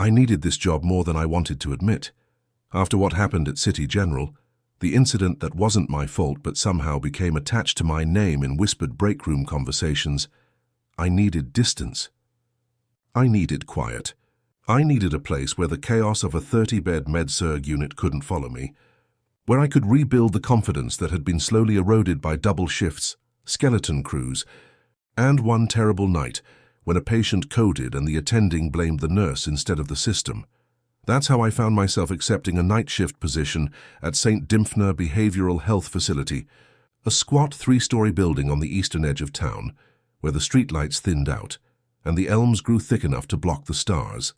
I needed this job more than I wanted to admit. After what happened at City General, the incident that wasn't my fault but somehow became attached to my name in whispered break room conversations, I needed distance. I needed quiet. I needed a place where the chaos of a 30-bed med-surg unit couldn't follow me, where I could rebuild the confidence that had been slowly eroded by double shifts, skeleton crews, and one terrible night when a patient coded and the attending blamed the nurse instead of the system. That's how I found myself accepting a night shift position at St. Dymphna Behavioral Health Facility, a squat 3-story building on the eastern edge of town, where the streetlights thinned out and the elms grew thick enough to block the stars.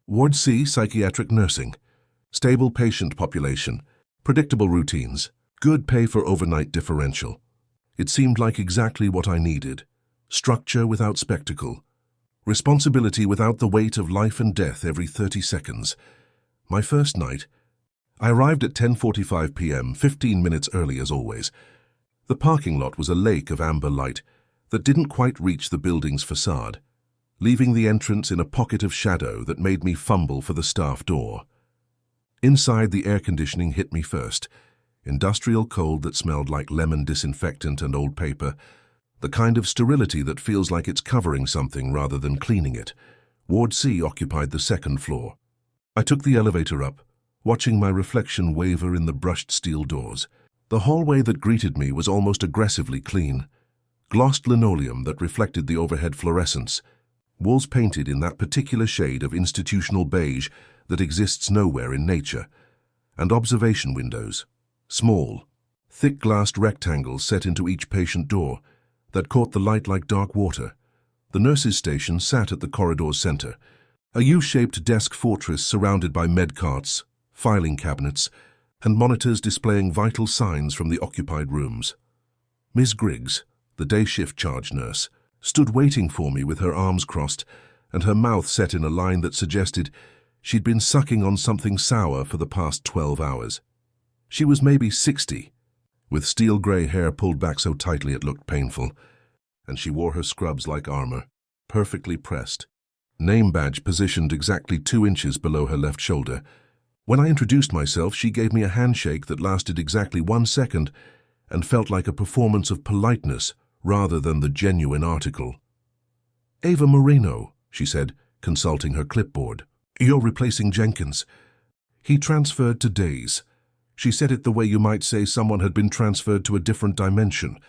Ward C, Psychiatric Nursing. Stable patient population, predictable routines, good pay for overnight differential. It seemed like exactly what I needed. Structure without spectacle. Responsibility without the weight of life and death every 30 seconds. My first night, I arrived at 10:45 p.m., 15 minutes early as always. The parking lot was a lake of amber light that didn't quite reach the building's facade, leaving the entrance in a pocket of shadow that made me fumble for the staff door. Inside, the air conditioning hit me first, industrial cold that smelled like lemon disinfectant and old paper, the kind of sterility that feels like it's covering something rather than cleaning it. Ward C occupied the second floor. I took the elevator up, watching my reflection waver in the brushed steel doors. The hallway that greeted me was almost aggressively clean. Glossed linoleum that reflected the overhead fluorescence, walls painted in that particular shade of institutional beige that exists nowhere in nature, and observation windows, small, thick-glassed rectangles set into each patient door, that caught the light like dark water. The nurse's station sat at the corridor's center, a U-shaped desk fortress surrounded by med carts, filing cabinets, and monitors displaying vital signs from the occupied rooms. Ms. Griggs, the day shift charge nurse, stood waiting for me with her arms crossed and her mouth set in a line that suggested she'd been sucking on something sour for the past 12 hours. She was maybe 60, with steel-gray hair pulled back so tightly it looked painful, and she wore her scrubs like armor, perfectly pressed. Name badge positioned exactly 2 inches below her left shoulder. When I introduced myself, she gave me a handshake that lasted exactly 1 second and felt like a performance of politeness rather than the genuine article. "Ava Moreno," she said, consulting her clipboard. "You're replacing Jenkins. He transferred to days." She said it the way you might say someone had been transferred to a different dimension,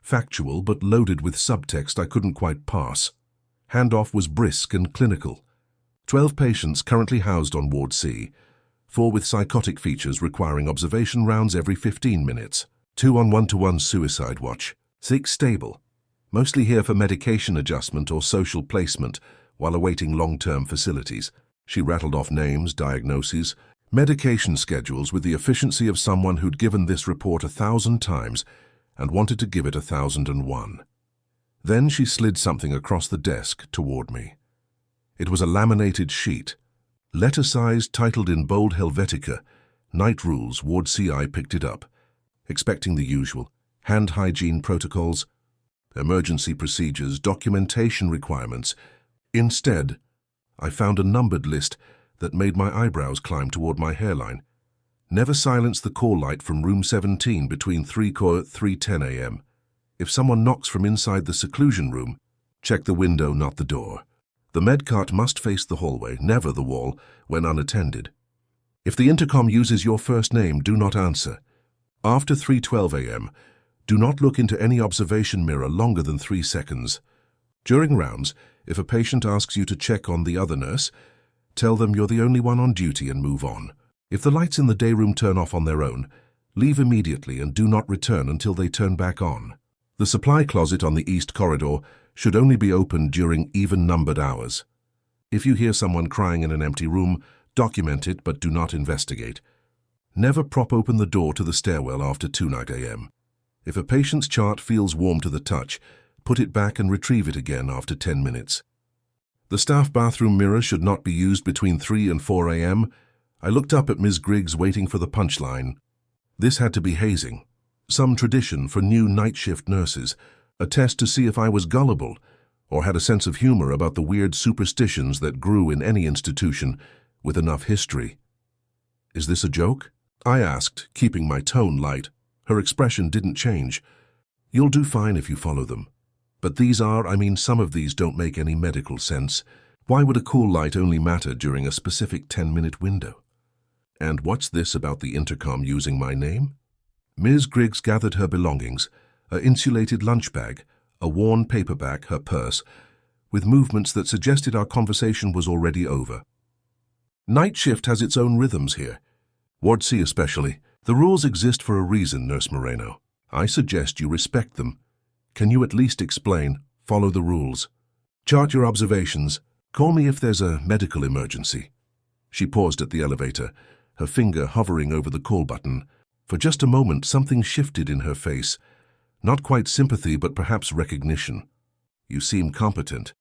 factual but loaded with subtext I couldn't quite parse. Handoff was brisk and clinical. 12 patients currently housed on Ward C, 4 with psychotic features requiring observation rounds every 15 minutes, 2 on one-to-one suicide watch, 6 stable, mostly here for medication adjustment or social placement while awaiting long-term facilities. She rattled off names, diagnoses, medication schedules with the efficiency of someone who'd given this report 1,000 times and wanted to give it 1,001. Then she slid something across the desk toward me. It was a laminated sheet, letter-sized, titled in bold Helvetica, "Night Rules, Ward CI." Picked it up, expecting the usual, hand hygiene protocols, emergency procedures, documentation requirements. Instead, I found a numbered list that made my eyebrows climb toward my hairline. Never silence the call light from room 17 between 3:10 a.m. If someone knocks from inside the seclusion room, check the window, not the door. The medcart must face the hallway, never the wall, when unattended. If the intercom uses your first name, do not answer. After 3:12 a.m., do not look into any observation mirror longer than 3 seconds. During rounds, if a patient asks you to check on the other nurse, tell them you're the only one on duty and move on. If the lights in the day room turn off on their own, leave immediately and do not return until they turn back on. The supply closet on the east corridor should only be opened during even-numbered hours. If you hear someone crying in an empty room, document it but do not investigate. Never prop open the door to the stairwell after 2 a.m. If a patient's chart feels warm to the touch, put it back and retrieve it again after 10 minutes. The staff bathroom mirror should not be used between 3 and 4 a.m. I looked up at Ms. Griggs waiting for the punchline. This had to be hazing, some tradition for new night shift nurses, a test to see if I was gullible or had a sense of humor about the weird superstitions that grew in any institution with enough history. "Is this a joke?" I asked, keeping my tone light. Her expression didn't change. "You'll do fine if you follow them. But some of these don't make any medical sense. Why would a call light only matter during a specific 10-minute window? And what's this about the intercom using my name?" Ms. Griggs gathered her belongings, an insulated lunch bag, a worn paperback, her purse, with movements that suggested our conversation was already over. "Night shift has its own rhythms here. Ward C especially. The rules exist for a reason, Nurse Moreno. I suggest you respect them. Can you at least explain, follow the rules? Chart your observations. Call me if there's a medical emergency." She paused at the elevator, her finger hovering over the call button. For just a moment, something shifted in her face. Not quite sympathy, but perhaps recognition. "You seem competent."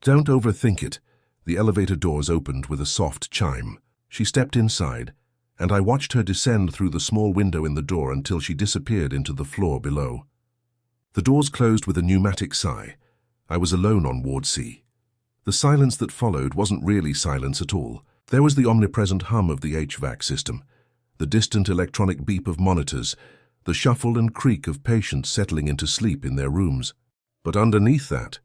"Don't overthink it." The elevator doors opened with a soft chime. She stepped inside, and I watched her descend through the small window in the door until she disappeared into the floor below. The doors closed with a pneumatic sigh. I was alone on Ward C. The silence that followed wasn't really silence at all. There was the omnipresent hum of the HVAC system, the distant electronic beep of monitors, the shuffle and creak of patients settling into sleep in their rooms. But underneath that,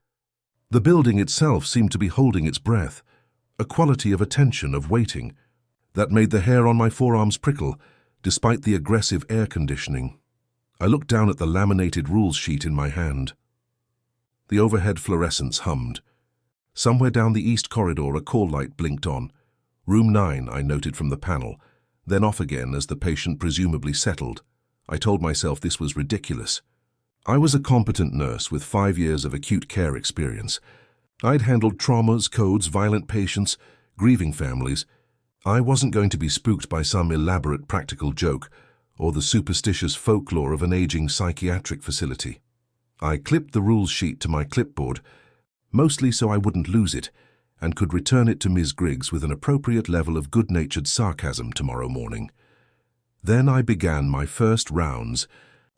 the building itself seemed to be holding its breath, a quality of attention, of waiting, that made the hair on my forearms prickle, despite the aggressive air conditioning. I looked down at the laminated rules sheet in my hand. The overhead fluorescence hummed. Somewhere down the east corridor, a call light blinked on. Room 9, I noted from the panel, then off again as the patient presumably settled. I told myself this was ridiculous. I was a competent nurse with 5 years of acute care experience. I'd handled traumas, codes, violent patients, grieving families. I wasn't going to be spooked by some elaborate practical joke or the superstitious folklore of an aging psychiatric facility. I clipped the rules sheet to my clipboard, mostly so I wouldn't lose it, and could return it to Ms. Griggs with an appropriate level of good-natured sarcasm tomorrow morning. Then I began my first rounds,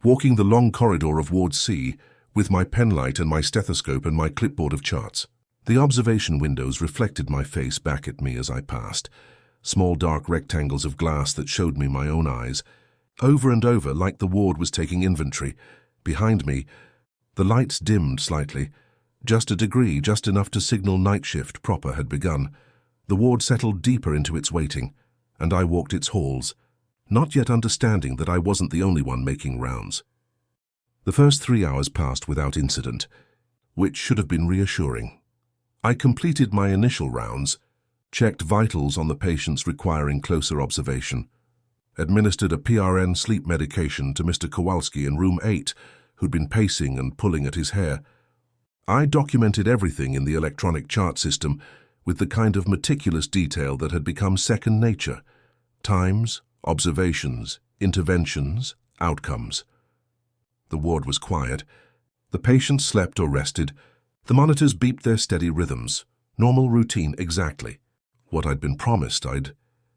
walking the long corridor of Ward C with my penlight and my stethoscope and my clipboard of charts. The observation windows reflected my face back at me as I passed, small dark rectangles of glass that showed me my own eyes. Over and over, like the ward was taking inventory. Behind me, the lights dimmed slightly, just a degree, just enough to signal night shift proper had begun. The ward settled deeper into its waiting, and I walked its halls, not yet understanding that I wasn't the only one making rounds. The first 3 hours passed without incident, which should have been reassuring. I completed my initial rounds, checked vitals on the patients requiring closer observation, administered a PRN sleep medication to Mr. Kowalski in room 8, who'd been pacing and pulling at his hair. I documented everything in the electronic chart system with the kind of meticulous detail that had become second nature: times, observations, interventions, outcomes. The ward was quiet. The patients slept or rested. The monitors beeped their steady rhythms. Normal routine exactly. What I'd been promised. I'd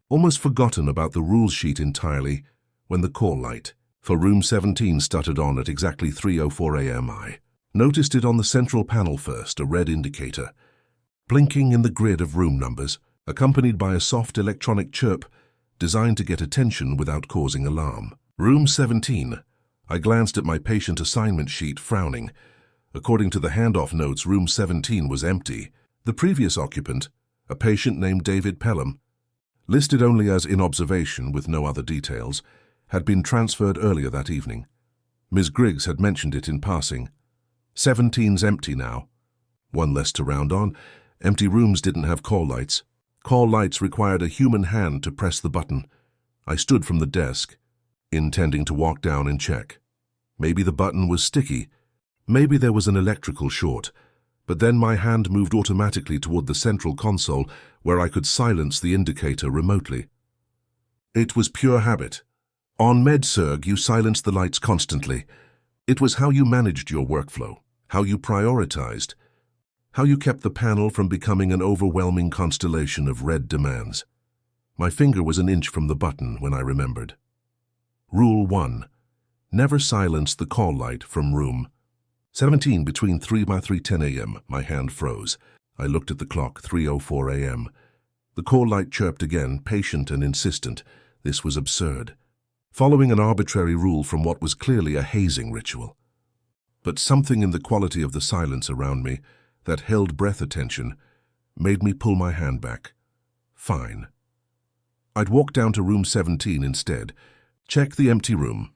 almost forgotten about the rules sheet entirely when the call light for room 17 stuttered on at exactly 3:04 a.m. I noticed it on the central panel first, a red indicator, blinking in the grid of room numbers, accompanied by a soft electronic chirp designed to get attention without causing alarm. Room 17. I glanced at my patient assignment sheet, frowning. According to the handoff notes, room 17 was empty. The previous occupant, a patient named David Pelham, listed only as in observation with no other details, had been transferred earlier that evening. Ms. Griggs had mentioned it in passing. 17's empty now. One less to round on. Empty rooms didn't have call lights. Call lights required a human hand to press the button. I stood from the desk, intending to walk down and check. Maybe the button was sticky. Maybe there was an electrical short. But then my hand moved automatically toward the central console where I could silence the indicator remotely. It was pure habit. On MedSurg, you silenced the lights constantly. It was how you managed your workflow, how you prioritized, how you kept the panel from becoming an overwhelming constellation of red demands. My finger was an inch from the button when I remembered. Rule 1. Never silence the call light from room 17 between 3:10 a.m. My hand froze. I looked at the clock, 3:04 a.m. The call light chirped again, patient and insistent. This was absurd. Following an arbitrary rule from what was clearly a hazing ritual. But something in the quality of the silence around me, that held breath attention, made me pull my hand back. Fine. I'd walk down to room 17 instead, check the empty room,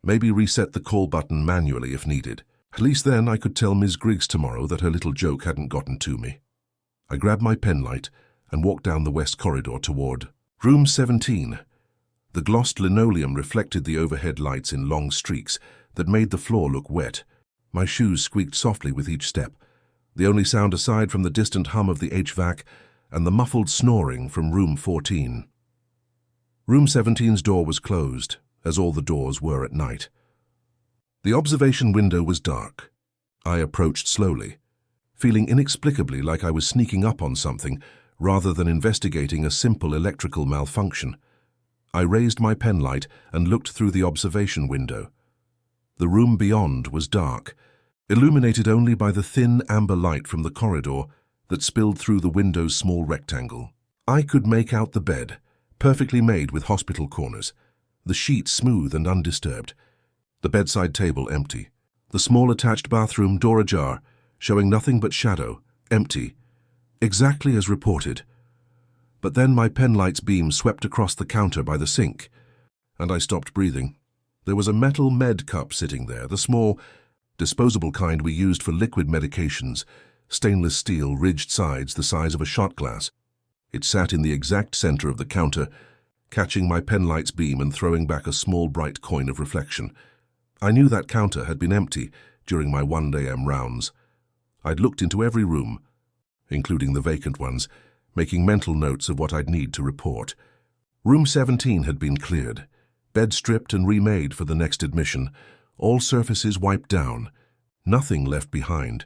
maybe reset the call button manually if needed. At least then I could tell Ms. Griggs tomorrow that her little joke hadn't gotten to me. I grabbed my penlight and walked down the west corridor toward room 17. The glossed linoleum reflected the overhead lights in long streaks that made the floor look wet. My shoes squeaked softly with each step, the only sound aside from the distant hum of the HVAC and the muffled snoring from room 14. Room 17's door was closed, as all the doors were at night. The observation window was dark. I approached slowly, feeling inexplicably like I was sneaking up on something rather than investigating a simple electrical malfunction. I raised my penlight and looked through the observation window. The room beyond was dark, illuminated only by the thin amber light from the corridor that spilled through the window's small rectangle. I could make out the bed, perfectly made with hospital corners, the sheets smooth and undisturbed, the bedside table empty, the small attached bathroom door ajar, showing nothing but shadow, empty, exactly as reported. But then my penlight's beam swept across the counter by the sink, and I stopped breathing. There was a metal med cup sitting there, the small, disposable kind we used for liquid medications, stainless steel, ridged sides the size of a shot glass. It sat in the exact center of the counter, catching my penlight's beam and throwing back a small bright coin of reflection. I knew that counter had been empty during my 1 a.m. rounds. I'd looked into every room, including the vacant ones, making mental notes of what I'd need to report. Room 17 had been cleared, bed stripped and remade for the next admission, all surfaces wiped down, nothing left behind.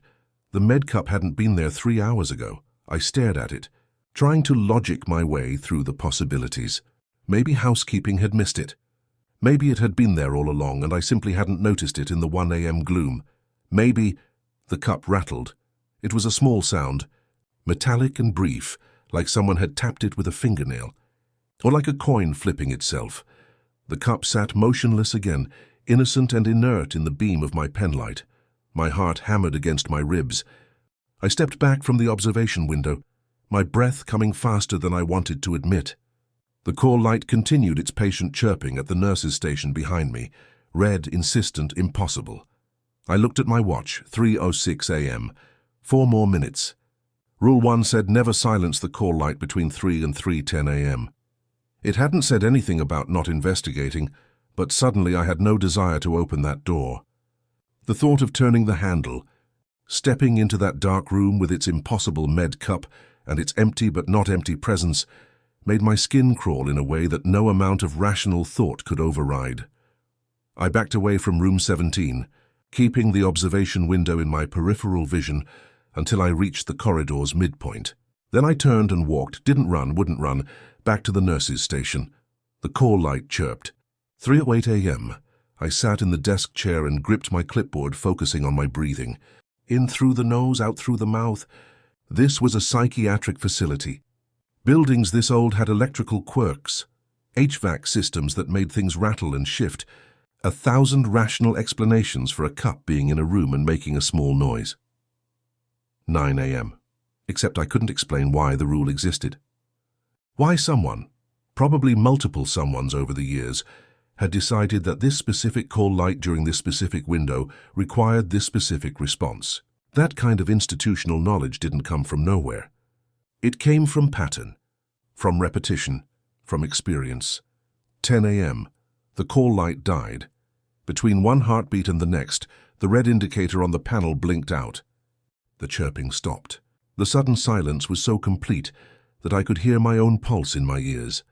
The med cup hadn't been there 3 hours ago. I stared at it, trying to logic my way through the possibilities. Maybe housekeeping had missed it. Maybe it had been there all along and I simply hadn't noticed it in the 1 a.m. gloom. Maybe the cup rattled. It was a small sound, metallic and brief, like someone had tapped it with a fingernail, or like a coin flipping itself. The cup sat motionless again, innocent and inert in the beam of my penlight. My heart hammered against my ribs. I stepped back from the observation window, my breath coming faster than I wanted to admit. The call light continued its patient chirping at the nurse's station behind me, red, insistent, impossible. I looked at my watch, 3:06 a.m. 4 more minutes. Rule 1 said never silence the call light between 3 and 3:10 a.m. It hadn't said anything about not investigating, but suddenly I had no desire to open that door. The thought of turning the handle, stepping into that dark room with its impossible med cup and its empty but not empty presence, made my skin crawl in a way that no amount of rational thought could override. I backed away from room 17, keeping the observation window in my peripheral vision until I reached the corridor's midpoint. Then I turned and walked, didn't run, wouldn't run, back to the nurse's station. The call light chirped. 3:08 a.m. I sat in the desk chair and gripped my clipboard, focusing on my breathing. In through the nose, out through the mouth. This was a psychiatric facility. Buildings this old had electrical quirks, HVAC systems that made things rattle and shift, 1,000 rational explanations for a cup being in a room and making a small noise. 9 a.m. Except I couldn't explain why the rule existed. Why someone, probably multiple someones over the years, had decided that this specific call light during this specific window required this specific response. That kind of institutional knowledge didn't come from nowhere. It came from pattern, from repetition, from experience. 10 a.m. The call light died. Between one heartbeat and the next, the red indicator on the panel blinked out. The chirping stopped. The sudden silence was so complete that I could hear my own pulse in my ears.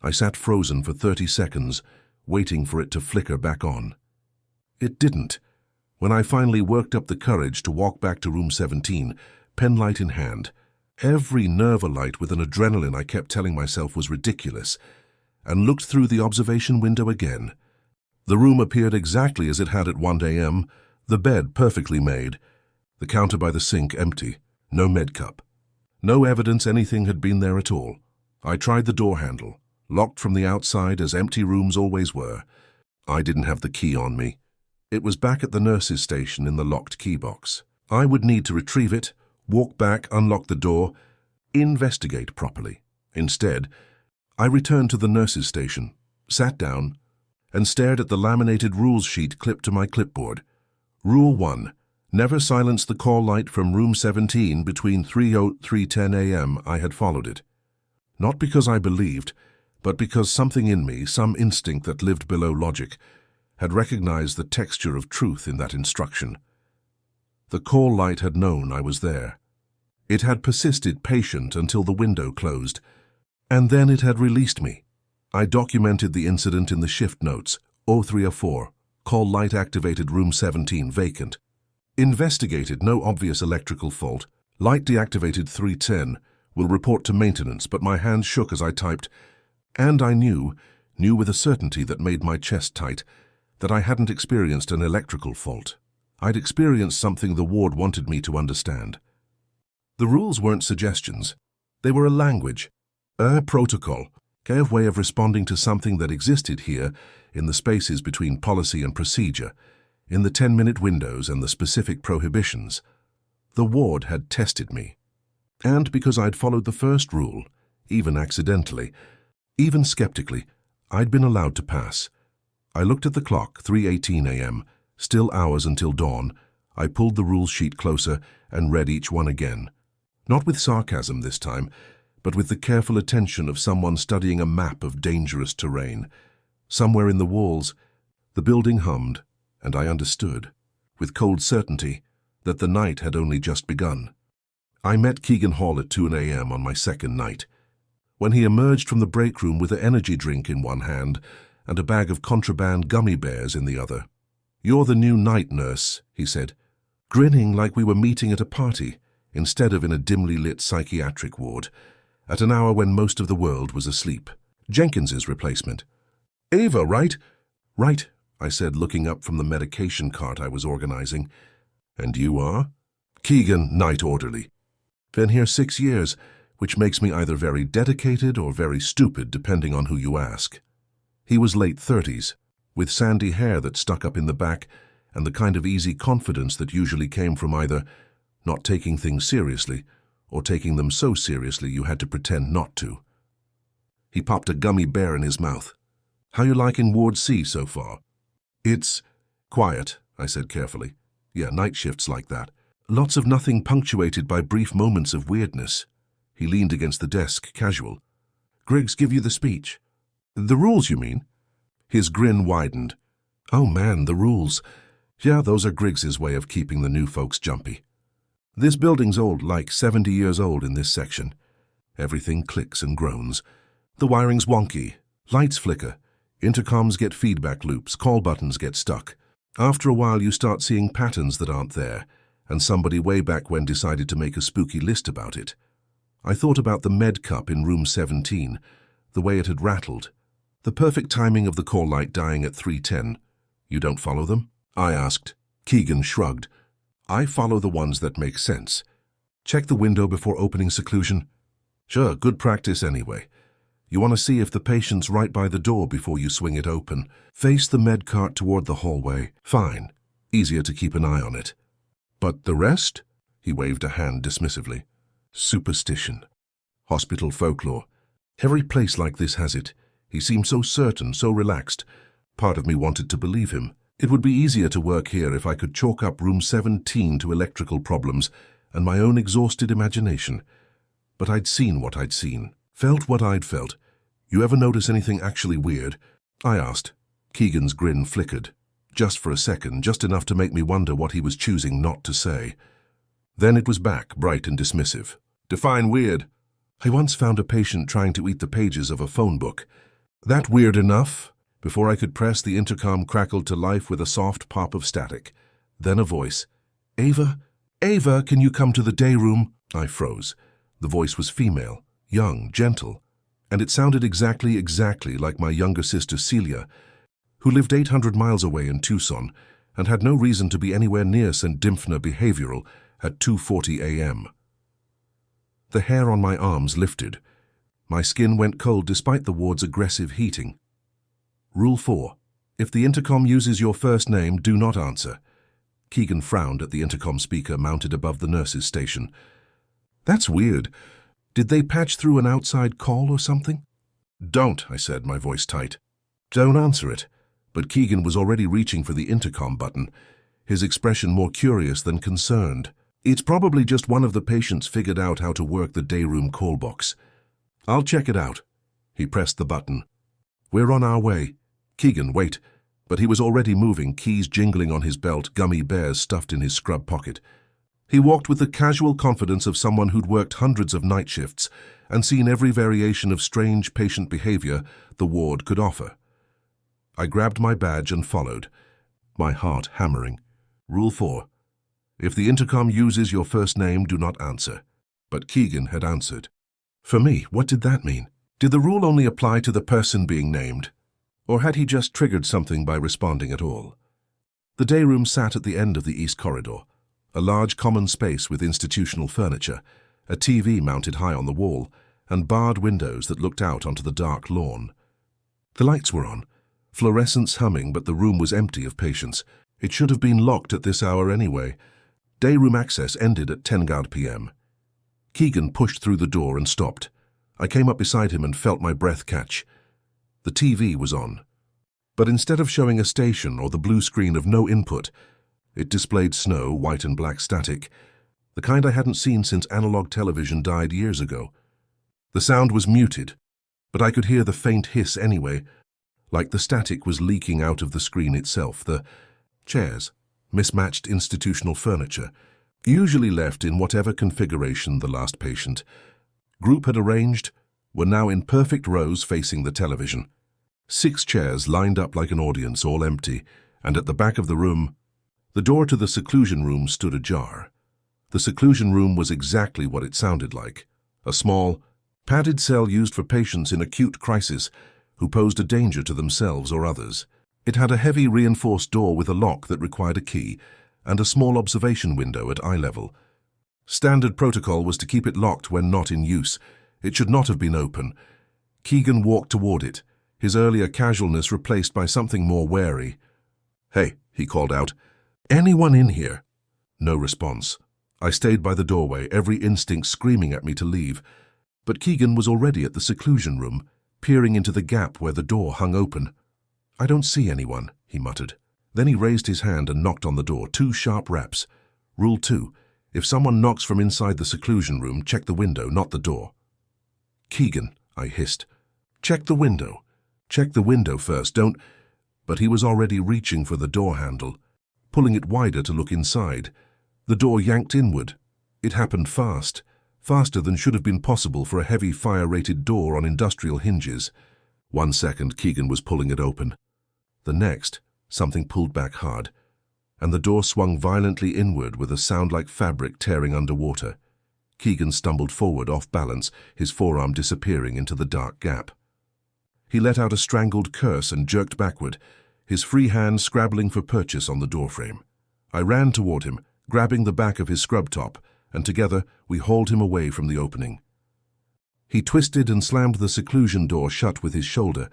I sat frozen for 30 seconds, waiting for it to flicker back on. It didn't. When I finally worked up the courage to walk back to room 17, penlight in hand, every nerve alight with an adrenaline I kept telling myself was ridiculous, and looked through the observation window again. The room appeared exactly as it had at 1 a.m., The bed perfectly made, the counter by the sink empty, no med cup. No evidence anything had been there at all. I tried the door handle, locked from the outside as empty rooms always were. I didn't have the key on me. It was back at the nurse's station in the locked key box. I would need to retrieve it, walk back, unlock the door, investigate properly. Instead, I returned to the nurse's station, sat down, and stared at the laminated rules sheet clipped to my clipboard. Rule 1. Never silence the call light from room 17 between 3:03–10 a.m. I had followed it. Not because I believed, but because something in me, some instinct that lived below logic, had recognized the texture of truth in that instruction. The call light had known I was there. It had persisted patient until the window closed, and then it had released me. I documented the incident in the shift notes, 0304, call light activated room 17 vacant. Investigated, no obvious electrical fault. Light deactivated 3:10, will report to maintenance, but my hands shook as I typed, and I knew with a certainty that made my chest tight, that I hadn't experienced an electrical fault. I'd experienced something the ward wanted me to understand. The rules weren't suggestions. They were a language, a protocol, a way of responding to something that existed here in the spaces between policy and procedure, in the 10-minute windows and the specific prohibitions. The ward had tested me. And because I'd followed the first rule, even accidentally, even skeptically, I'd been allowed to pass. I looked at the clock, 3:18 a.m., still hours until dawn. I pulled the rules sheet closer and read each one again. Not with sarcasm this time, but with the careful attention of someone studying a map of dangerous terrain. Somewhere in the walls, the building hummed, and I understood, with cold certainty, that the night had only just begun. I met Keegan Hall at 2 a.m. on my second night. When he emerged from the break room with an energy drink in one hand and a bag of contraband gummy bears in the other. "You're the new night nurse," he said, grinning like we were meeting at a party, instead of in a dimly lit psychiatric ward, at an hour when most of the world was asleep. Jenkins's replacement. "Ava, right?" "Right," I said, looking up from the medication cart I was organizing. "And you are?" "Keegan, night orderly. Been here 6 years, which makes me either very dedicated or very stupid, depending on who you ask." He was late 30s, with sandy hair that stuck up in the back and the kind of easy confidence that usually came from either not taking things seriously or taking them so seriously you had to pretend not to. He popped a gummy bear in his mouth. "How you liking Ward C so far?" "It's quiet," I said carefully. "Yeah, night shifts like that. Lots of nothing punctuated by brief moments of weirdness." He leaned against the desk, casual. "Griggs give you the speech?" "The rules, you mean?" His grin widened. "Oh man, the rules. Yeah, those are Griggs's way of keeping the new folks jumpy. This building's old, like 70 years old in this section. Everything clicks and groans. The wiring's wonky. Lights flicker. Intercoms get feedback loops. Call buttons get stuck. After a while you start seeing patterns that aren't there, and somebody way back when decided to make a spooky list about it. I thought about the med cup in room 17, the way it had rattled. The perfect timing of the call light dying at 3:10. "You don't follow them?" I asked. Keegan shrugged. "I follow the ones that make sense. Check the window before opening seclusion." "Sure, good practice anyway. You want to see if the patient's right by the door before you swing it open. Face the med cart toward the hallway. Fine. Easier to keep an eye on it. But the rest?" He waved a hand dismissively. "Superstition. Hospital folklore. Every place like this has it." He seemed so certain, so relaxed. Part of me wanted to believe him. It would be easier to work here if I could chalk up room 17 to electrical problems and my own exhausted imagination. But I'd seen what I'd seen, felt what I'd felt. "You ever notice anything actually weird?" I asked. Keegan's grin flickered. Just for a second, just enough to make me wonder what he was choosing not to say. Then it was back, bright and dismissive. "Define weird." "I once found a patient trying to eat the pages of a phone book. That weird enough?" Before I could press, the intercom crackled to life with a soft pop of static. Then a voice. "Ava? Ava, can you come to the day room?" I froze. The voice was female, young, gentle, and it sounded exactly like my younger sister Celia, who lived 800 miles away in Tucson and had no reason to be anywhere near St. Dymphna Behavioral at 2:40 a.m. The hair on my arms lifted. My skin went cold despite the ward's aggressive heating. Rule 4. If the intercom uses your first name, do not answer. Keegan frowned at the intercom speaker mounted above the nurse's station. That's weird. Did they patch through an outside call or something? Don't, I said, my voice tight. Don't answer it. But Keegan was already reaching for the intercom button, his expression more curious than concerned. It's probably just one of the patients figured out how to work the day room call box. I'll check it out. He pressed the button. We're on our way. Keegan, wait. But he was already moving, keys jingling on his belt, gummy bears stuffed in his scrub pocket. He walked with the casual confidence of someone who'd worked hundreds of night shifts and seen every variation of strange patient behavior the ward could offer. I grabbed my badge and followed, my heart hammering. Rule 4. If the intercom uses your first name, do not answer. But Keegan had answered. For me, what did that mean? Did the rule only apply to the person being named? Or had he just triggered something by responding at all? The day room sat at the end of the east corridor, a large common space with institutional furniture, a TV mounted high on the wall, and barred windows that looked out onto the dark lawn. The lights were on, fluorescents humming, but the room was empty of patients. It should have been locked at this hour anyway. Day room access ended at 10 p.m. Keegan pushed through the door and stopped. I came up beside him and felt my breath catch. The TV was on. But instead of showing a station or the blue screen of no input, it displayed snow, white and black static, the kind I hadn't seen since analog television died years ago. The sound was muted, but I could hear the faint hiss anyway, like the static was leaking out of the screen itself. The chairs, mismatched institutional furniture, usually left in whatever configuration the last patient group had arranged, were now in perfect rows facing the television. 6 chairs lined up like an audience, all empty, and at the back of the room, the door to the seclusion room stood ajar. The seclusion room was exactly what it sounded like, a small, padded cell used for patients in acute crisis who posed a danger to themselves or others. It had a heavy reinforced door with a lock that required a key and a small observation window at eye level. Standard protocol was to keep it locked when not in use. It should not have been open. Keegan walked toward it, his earlier casualness replaced by something more wary. "Hey," he called out. "Anyone in here?" No response. I stayed by the doorway, every instinct screaming at me to leave. But Keegan was already at the seclusion room, peering into the gap where the door hung open. "I don't see anyone," he muttered. Then he raised his hand and knocked on the door, 2 sharp raps. Rule 2. If someone knocks from inside the seclusion room, check the window, not the door. "Keegan," I hissed. "Check the window. Check the window first, don't—" But he was already reaching for the door handle, pulling it wider to look inside. The door yanked inward. It happened fast, faster than should have been possible for a heavy fire-rated door on industrial hinges. 1 second, Keegan was pulling it open. The next, something pulled back hard, and the door swung violently inward with a sound like fabric tearing underwater. Keegan stumbled forward off balance, his forearm disappearing into the dark gap. He let out a strangled curse and jerked backward, his free hand scrabbling for purchase on the doorframe. I ran toward him, grabbing the back of his scrub top, and together we hauled him away from the opening. He twisted and slammed the seclusion door shut with his shoulder,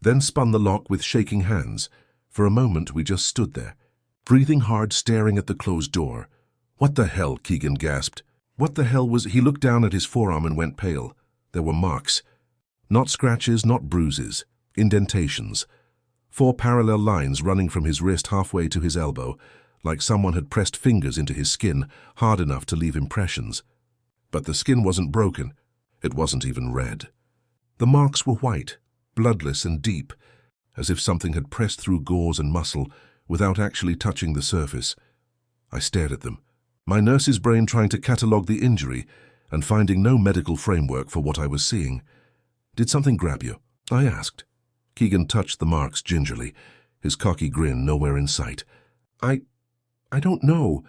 then spun the lock with shaking hands. For a moment we just stood there, breathing hard, staring at the closed door. "What the hell?" Keegan gasped. What the hell was— He looked down at his forearm and went pale. There were marks. Not scratches, not bruises. Indentations. 4 parallel lines running from his wrist halfway to his elbow, like someone had pressed fingers into his skin, hard enough to leave impressions. But the skin wasn't broken. It wasn't even red. The marks were white, bloodless and deep, as if something had pressed through gauze and muscle without actually touching the surface. I stared at them, my nurse's brain trying to catalogue the injury and finding no medical framework for what I was seeing. "Did something grab you?" I asked. Keegan touched the marks gingerly, his cocky grin nowhere in sight. I don't know.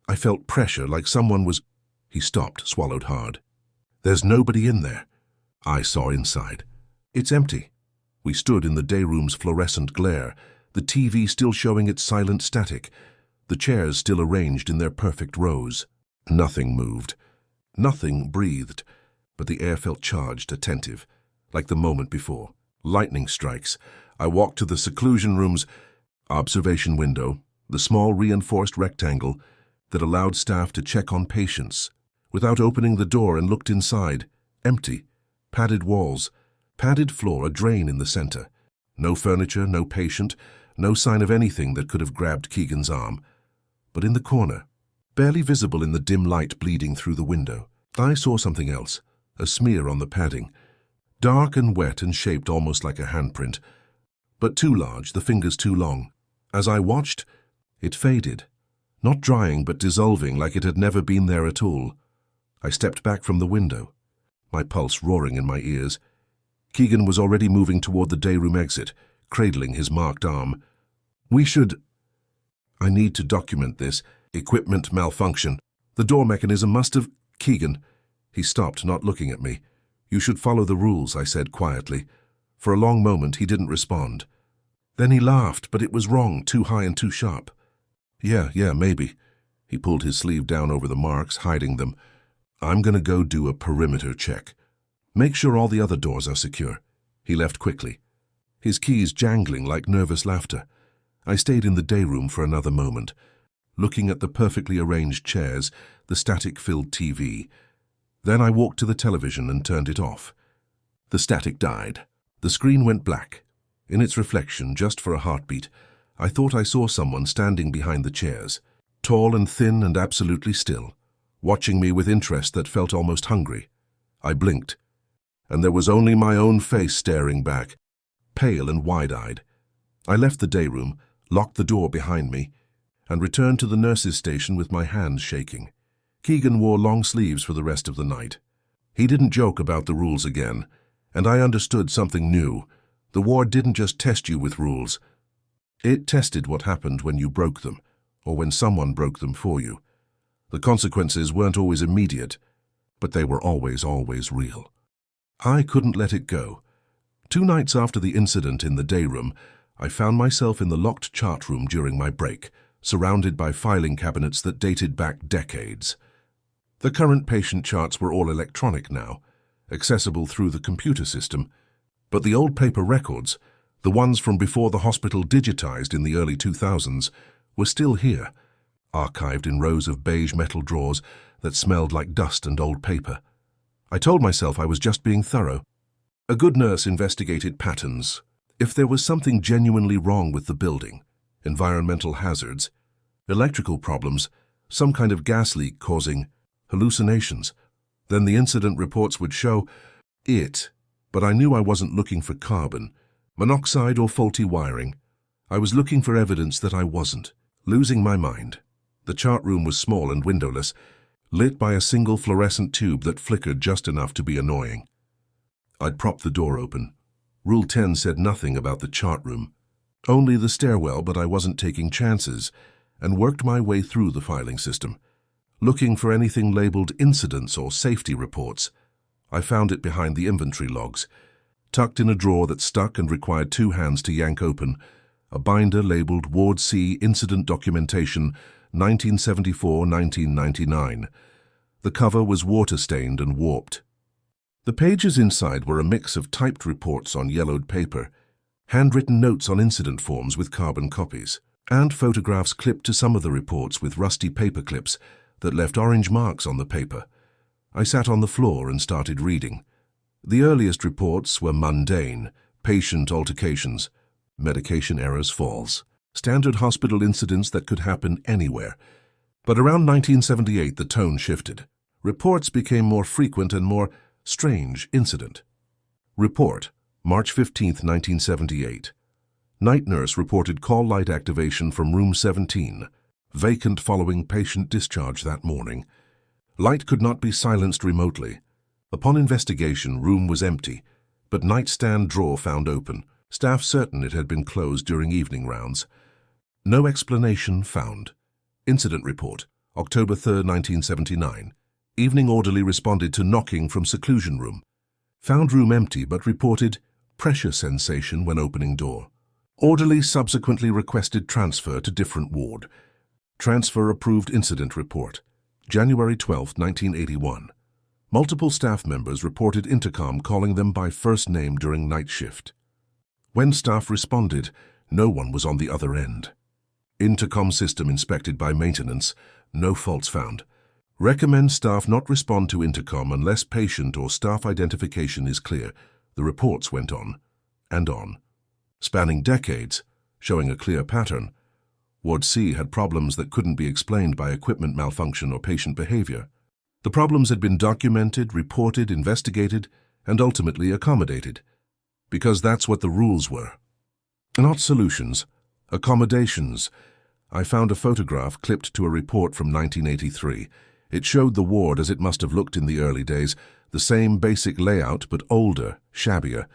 I felt pressure, like someone was—" He stopped, swallowed hard. "There's nobody in there." I saw inside. "It's empty." We stood in the day room's fluorescent glare, the TV still showing its silent static, the chairs still arranged in their perfect rows. Nothing moved. Nothing breathed, but the air felt charged, attentive, like the moment before. Lightning strikes. I walked to the seclusion room's observation window, the small reinforced rectangle that allowed staff to check on patients. Without opening the door, and looked inside. Empty. Padded walls. Padded floor, a drain in the center. No furniture, no patient, no sign of anything that could have grabbed Keegan's arm. But in the corner, barely visible in the dim light bleeding through the window, I saw something else, a smear on the padding. Dark and wet and shaped almost like a handprint, but too large, the fingers too long. As I watched, it faded, not drying but dissolving like it had never been there at all. I stepped back from the window, my pulse roaring in my ears. Keegan was already moving toward the day room exit, cradling his marked arm. I need to document this. Equipment malfunction. The door mechanism must have... Keegan. He stopped, not looking at me. You should follow the rules, I said quietly. For a long moment, he didn't respond. Then he laughed, but it was wrong, too high and too sharp. Yeah, maybe. He pulled his sleeve down over the marks, hiding them. I'm gonna go do a perimeter check. Make sure all the other doors are secure. He left quickly, his keys jangling like nervous laughter. I stayed in the day room for another moment, looking at the perfectly arranged chairs, the static-filled TV. Then I walked to the television and turned it off. The static died. The screen went black. In its reflection, just for a heartbeat, I thought I saw someone standing behind the chairs, tall and thin and absolutely still, watching me with interest that felt almost hungry. I blinked, and there was only my own face staring back, pale and wide-eyed. I left the day room, locked the door behind me, and returned to the nurse's station with my hands shaking. Keegan wore long sleeves for the rest of the night. He didn't joke about the rules again, and I understood something new. The ward didn't just test you with rules. It tested what happened when you broke them, or when someone broke them for you. The consequences weren't always immediate, but they were always real. I couldn't let it go. 2 nights after the incident in the day room, I found myself in the locked chart room during my break, surrounded by filing cabinets that dated back decades. The current patient charts were all electronic now, accessible through the computer system, but the old paper records, the ones from before the hospital digitized in the early 2000s, were still here, archived in rows of beige metal drawers that smelled like dust and old paper. I told myself I was just being thorough. A good nurse investigated patterns. If there was something genuinely wrong with the building, environmental hazards, electrical problems, some kind of gas leak causing hallucinations, then the incident reports would show it. But I knew I wasn't looking for carbon, monoxide, or faulty wiring. I was looking for evidence that I wasn't losing my mind. The chart room was small and windowless, lit by a single fluorescent tube that flickered just enough to be annoying. I'd propped the door open. Rule 10 said nothing about the chart room, only the stairwell, but I wasn't taking chances, and worked my way through the filing system, looking for anything labeled incidents or safety reports. I found it behind the inventory logs, tucked in a drawer that stuck and required 2 hands to yank open, a binder labeled Ward C Incident Documentation 1974-1999. The cover was water-stained and warped. The pages inside were a mix of typed reports on yellowed paper, handwritten notes on incident forms with carbon copies, and photographs clipped to some of the reports with rusty paper clips that left orange marks on the paper. I sat on the floor and started reading. The earliest reports were mundane: patient altercations, medication errors, falls, standard hospital incidents that could happen anywhere. But around 1978, the tone shifted. Reports became more frequent and more strange. Incident. Report, March 15, 1978. Night nurse reported call light activation from room 17, vacant following patient discharge that morning. Light could not be silenced remotely. Upon investigation, room was empty, but nightstand drawer found open. Staff certain it had been closed during evening rounds. No explanation found. Incident report, October 3, 1979. Evening orderly responded to knocking from seclusion room. Found room empty but reported pressure sensation when opening door. Orderly subsequently requested transfer to different ward. Transfer approved incident report. January 12, 1981. Multiple staff members reported intercom calling them by first name during night shift. When staff responded, no one was on the other end. Intercom system inspected by maintenance, no faults found. Recommend staff not respond to intercom unless patient or staff identification is clear. The reports went on and on, spanning decades, showing a clear pattern. Ward C had problems that couldn't be explained by equipment malfunction or patient behavior. The problems had been documented, reported, investigated, and ultimately accommodated, because that's what the rules were. Not solutions, accommodations. I found a photograph clipped to a report from 1983. It showed the ward as it must have looked in the early days, the same basic layout but older, shabbier.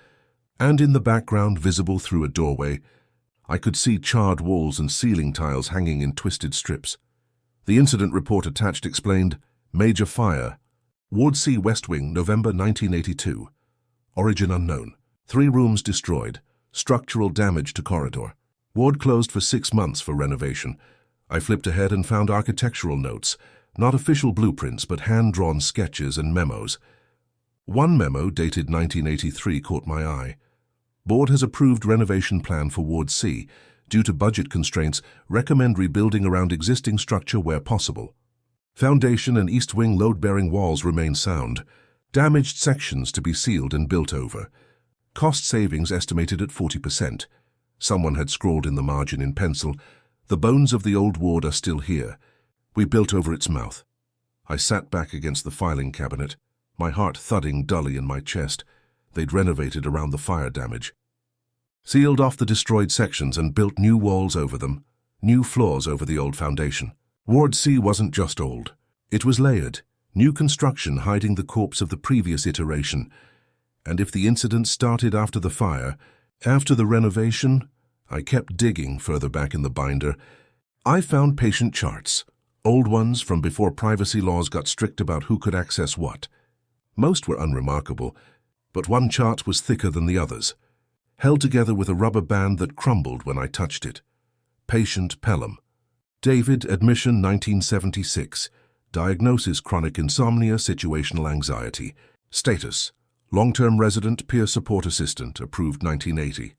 And in the background, visible through a doorway, I could see charred walls and ceiling tiles hanging in twisted strips. The incident report attached explained, Major fire. Ward C West Wing, November 1982. Origin unknown. 3 rooms destroyed. Structural damage to corridor. Ward closed for 6 months for renovation. I flipped ahead and found architectural notes, not official blueprints but hand-drawn sketches and memos. One memo, dated 1983, caught my eye. Board has approved renovation plan for Ward C. Due to budget constraints, recommend rebuilding around existing structure where possible. Foundation and east wing load-bearing walls remain sound. Damaged sections to be sealed and built over. Cost savings estimated at 40%. Someone had scrawled in the margin in pencil, "The bones of the old ward are still here. We built over its mouth." I sat back against the filing cabinet, my heart thudding dully in my chest. They'd renovated around the fire damage. Sealed off the destroyed sections and built new walls over them, new floors over the old foundation. Ward C wasn't just old. It was layered, new construction hiding the corpse of the previous iteration. And if the incident started after the fire, after the renovation, I kept digging further back in the binder. I found patient charts, old ones from before privacy laws got strict about who could access what. Most were unremarkable, but one chart was thicker than the others, held together with a rubber band that crumbled when I touched it. Patient Pelham. David, admission 1976. Diagnosis chronic insomnia, situational anxiety. Status: long-term resident, peer support assistant, approved 1980.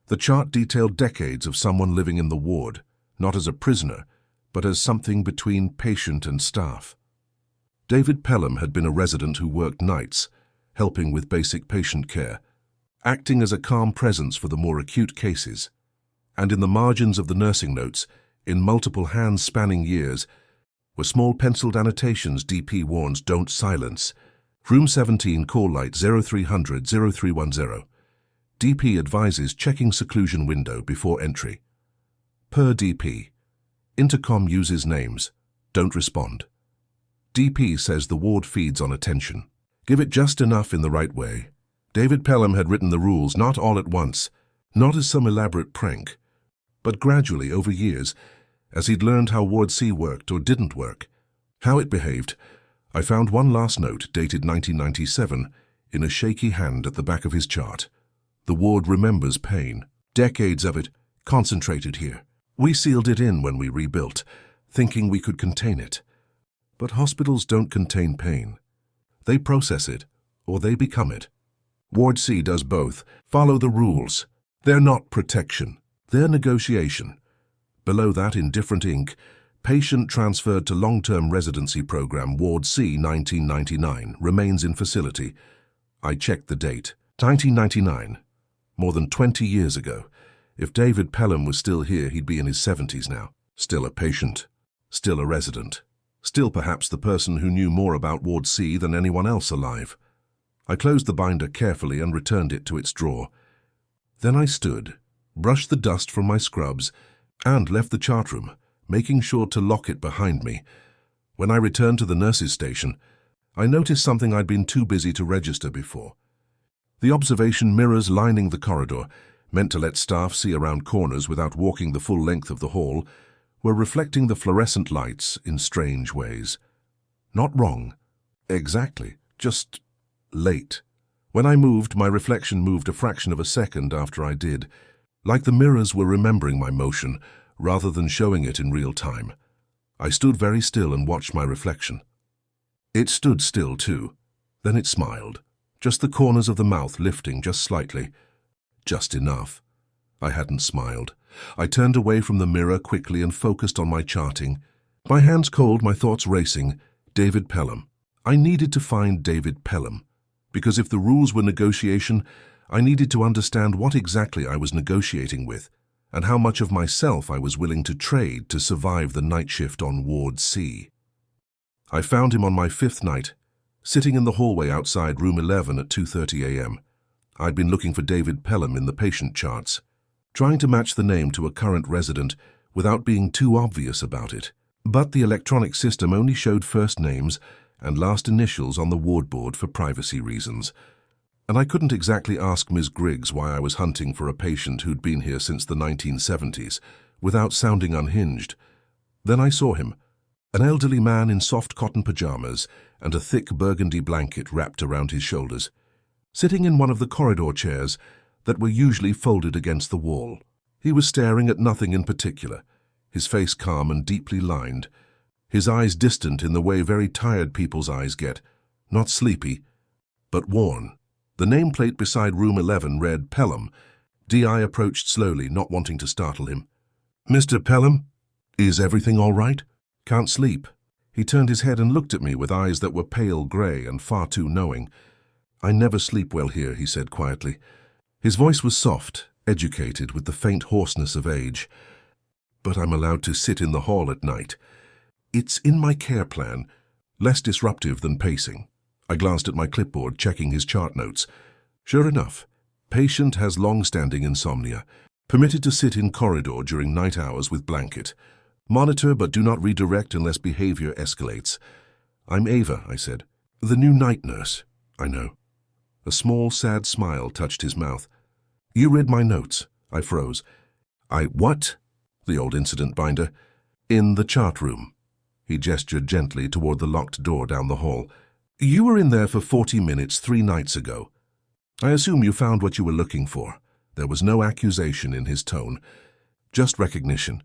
The chart detailed decades of someone living in the ward, not as a prisoner, but as something between patient and staff. David Pelham had been a resident who worked nights, helping with basic patient care, acting as a calm presence for the more acute cases. And in the margins of the nursing notes, in multiple hands spanning years, were small penciled annotations. DP warns don't silence. Room 17, call light 0300 0310. DP advises checking seclusion window before entry. Per DP. Intercom uses names. Don't respond. DP says the ward feeds on attention. Give it just enough in the right way. David Pelham had written the rules not all at once, not as some elaborate prank, but gradually over years, as he'd learned how Ward C worked or didn't work, how it behaved. I found one last note, dated 1997, in a shaky hand at the back of his chart. The ward remembers pain. Decades of it, concentrated here. We sealed it in when we rebuilt, thinking we could contain it. But hospitals don't contain pain. They process it, or they become it. Ward C does both. Follow the rules. They're not protection. They're negotiation. Below that, in different ink, patient transferred to long-term residency program, Ward C 1999, remains in facility. I checked the date. 1999. More than 20 years ago. If David Pelham was still here, he'd be in his 70s now. Still a patient. Still a resident. Still perhaps the person who knew more about Ward C than anyone else alive. I closed the binder carefully and returned it to its drawer. Then I stood, brushed the dust from my scrubs, and left the chart room, making sure to lock it behind me. When I returned to the nurses' station, I noticed something I'd been too busy to register before. The observation mirrors lining the corridor, meant to let staff see around corners without walking the full length of the hall, were reflecting the fluorescent lights in strange ways. Not wrong. Exactly. Just late. When I moved, my reflection moved a fraction of a second after I did. like the mirrors were remembering my motion rather than showing it in real time. I stood very still and watched my reflection. It stood still too. Then it smiled, just the corners of the mouth lifting just slightly. Just enough. I hadn't smiled. I turned away from the mirror quickly and focused on my charting. My hands cold, my thoughts racing. David Pelham. I needed to find David Pelham, because if the rules were negotiation, I needed to understand what exactly I was negotiating with, and how much of myself I was willing to trade to survive the night shift on Ward C. I found him on my 5th night, sitting in the hallway outside room 11 at 2:30 a.m. I'd been looking for David Pelham in the patient charts, trying to match the name to a current resident without being too obvious about it. But the electronic system only showed first names and last initials on the ward board for privacy reasons. And I couldn't exactly ask Ms. Griggs why I was hunting for a patient who'd been here since the 1970s, without sounding unhinged. Then I saw him, an elderly man in soft cotton pajamas and a thick burgundy blanket wrapped around his shoulders, sitting in one of the corridor chairs that were usually folded against the wall. He was staring at nothing in particular, his face calm and deeply lined, his eyes distant in the way very tired people's eyes get, not sleepy, but worn. The nameplate beside room 11 read Pelham. D.I. approached slowly, not wanting to startle him. "Mr. Pelham, is everything all right? Can't sleep." He turned his head and looked at me with eyes that were pale grey and far too knowing. "I never sleep well here," he said quietly. His voice was soft, educated, with the faint hoarseness of age. "But I'm allowed to sit in the hall at night. It's in my care plan, less disruptive than pacing." I glanced at my clipboard, checking his chart notes. Sure enough, patient has long-standing insomnia, permitted to sit in corridor during night hours with blanket. Monitor but do not redirect unless behavior escalates. "I'm Ava," I said. "The new night nurse." "I know." A small, sad smile touched his mouth. "You read my notes." I froze. What?" The old incident binder. "In the chart room." He gestured gently toward the locked door down the hall. "You were in there for 40 minutes 3 nights ago. I assume you found what you were looking for." There was no accusation in his tone, just recognition.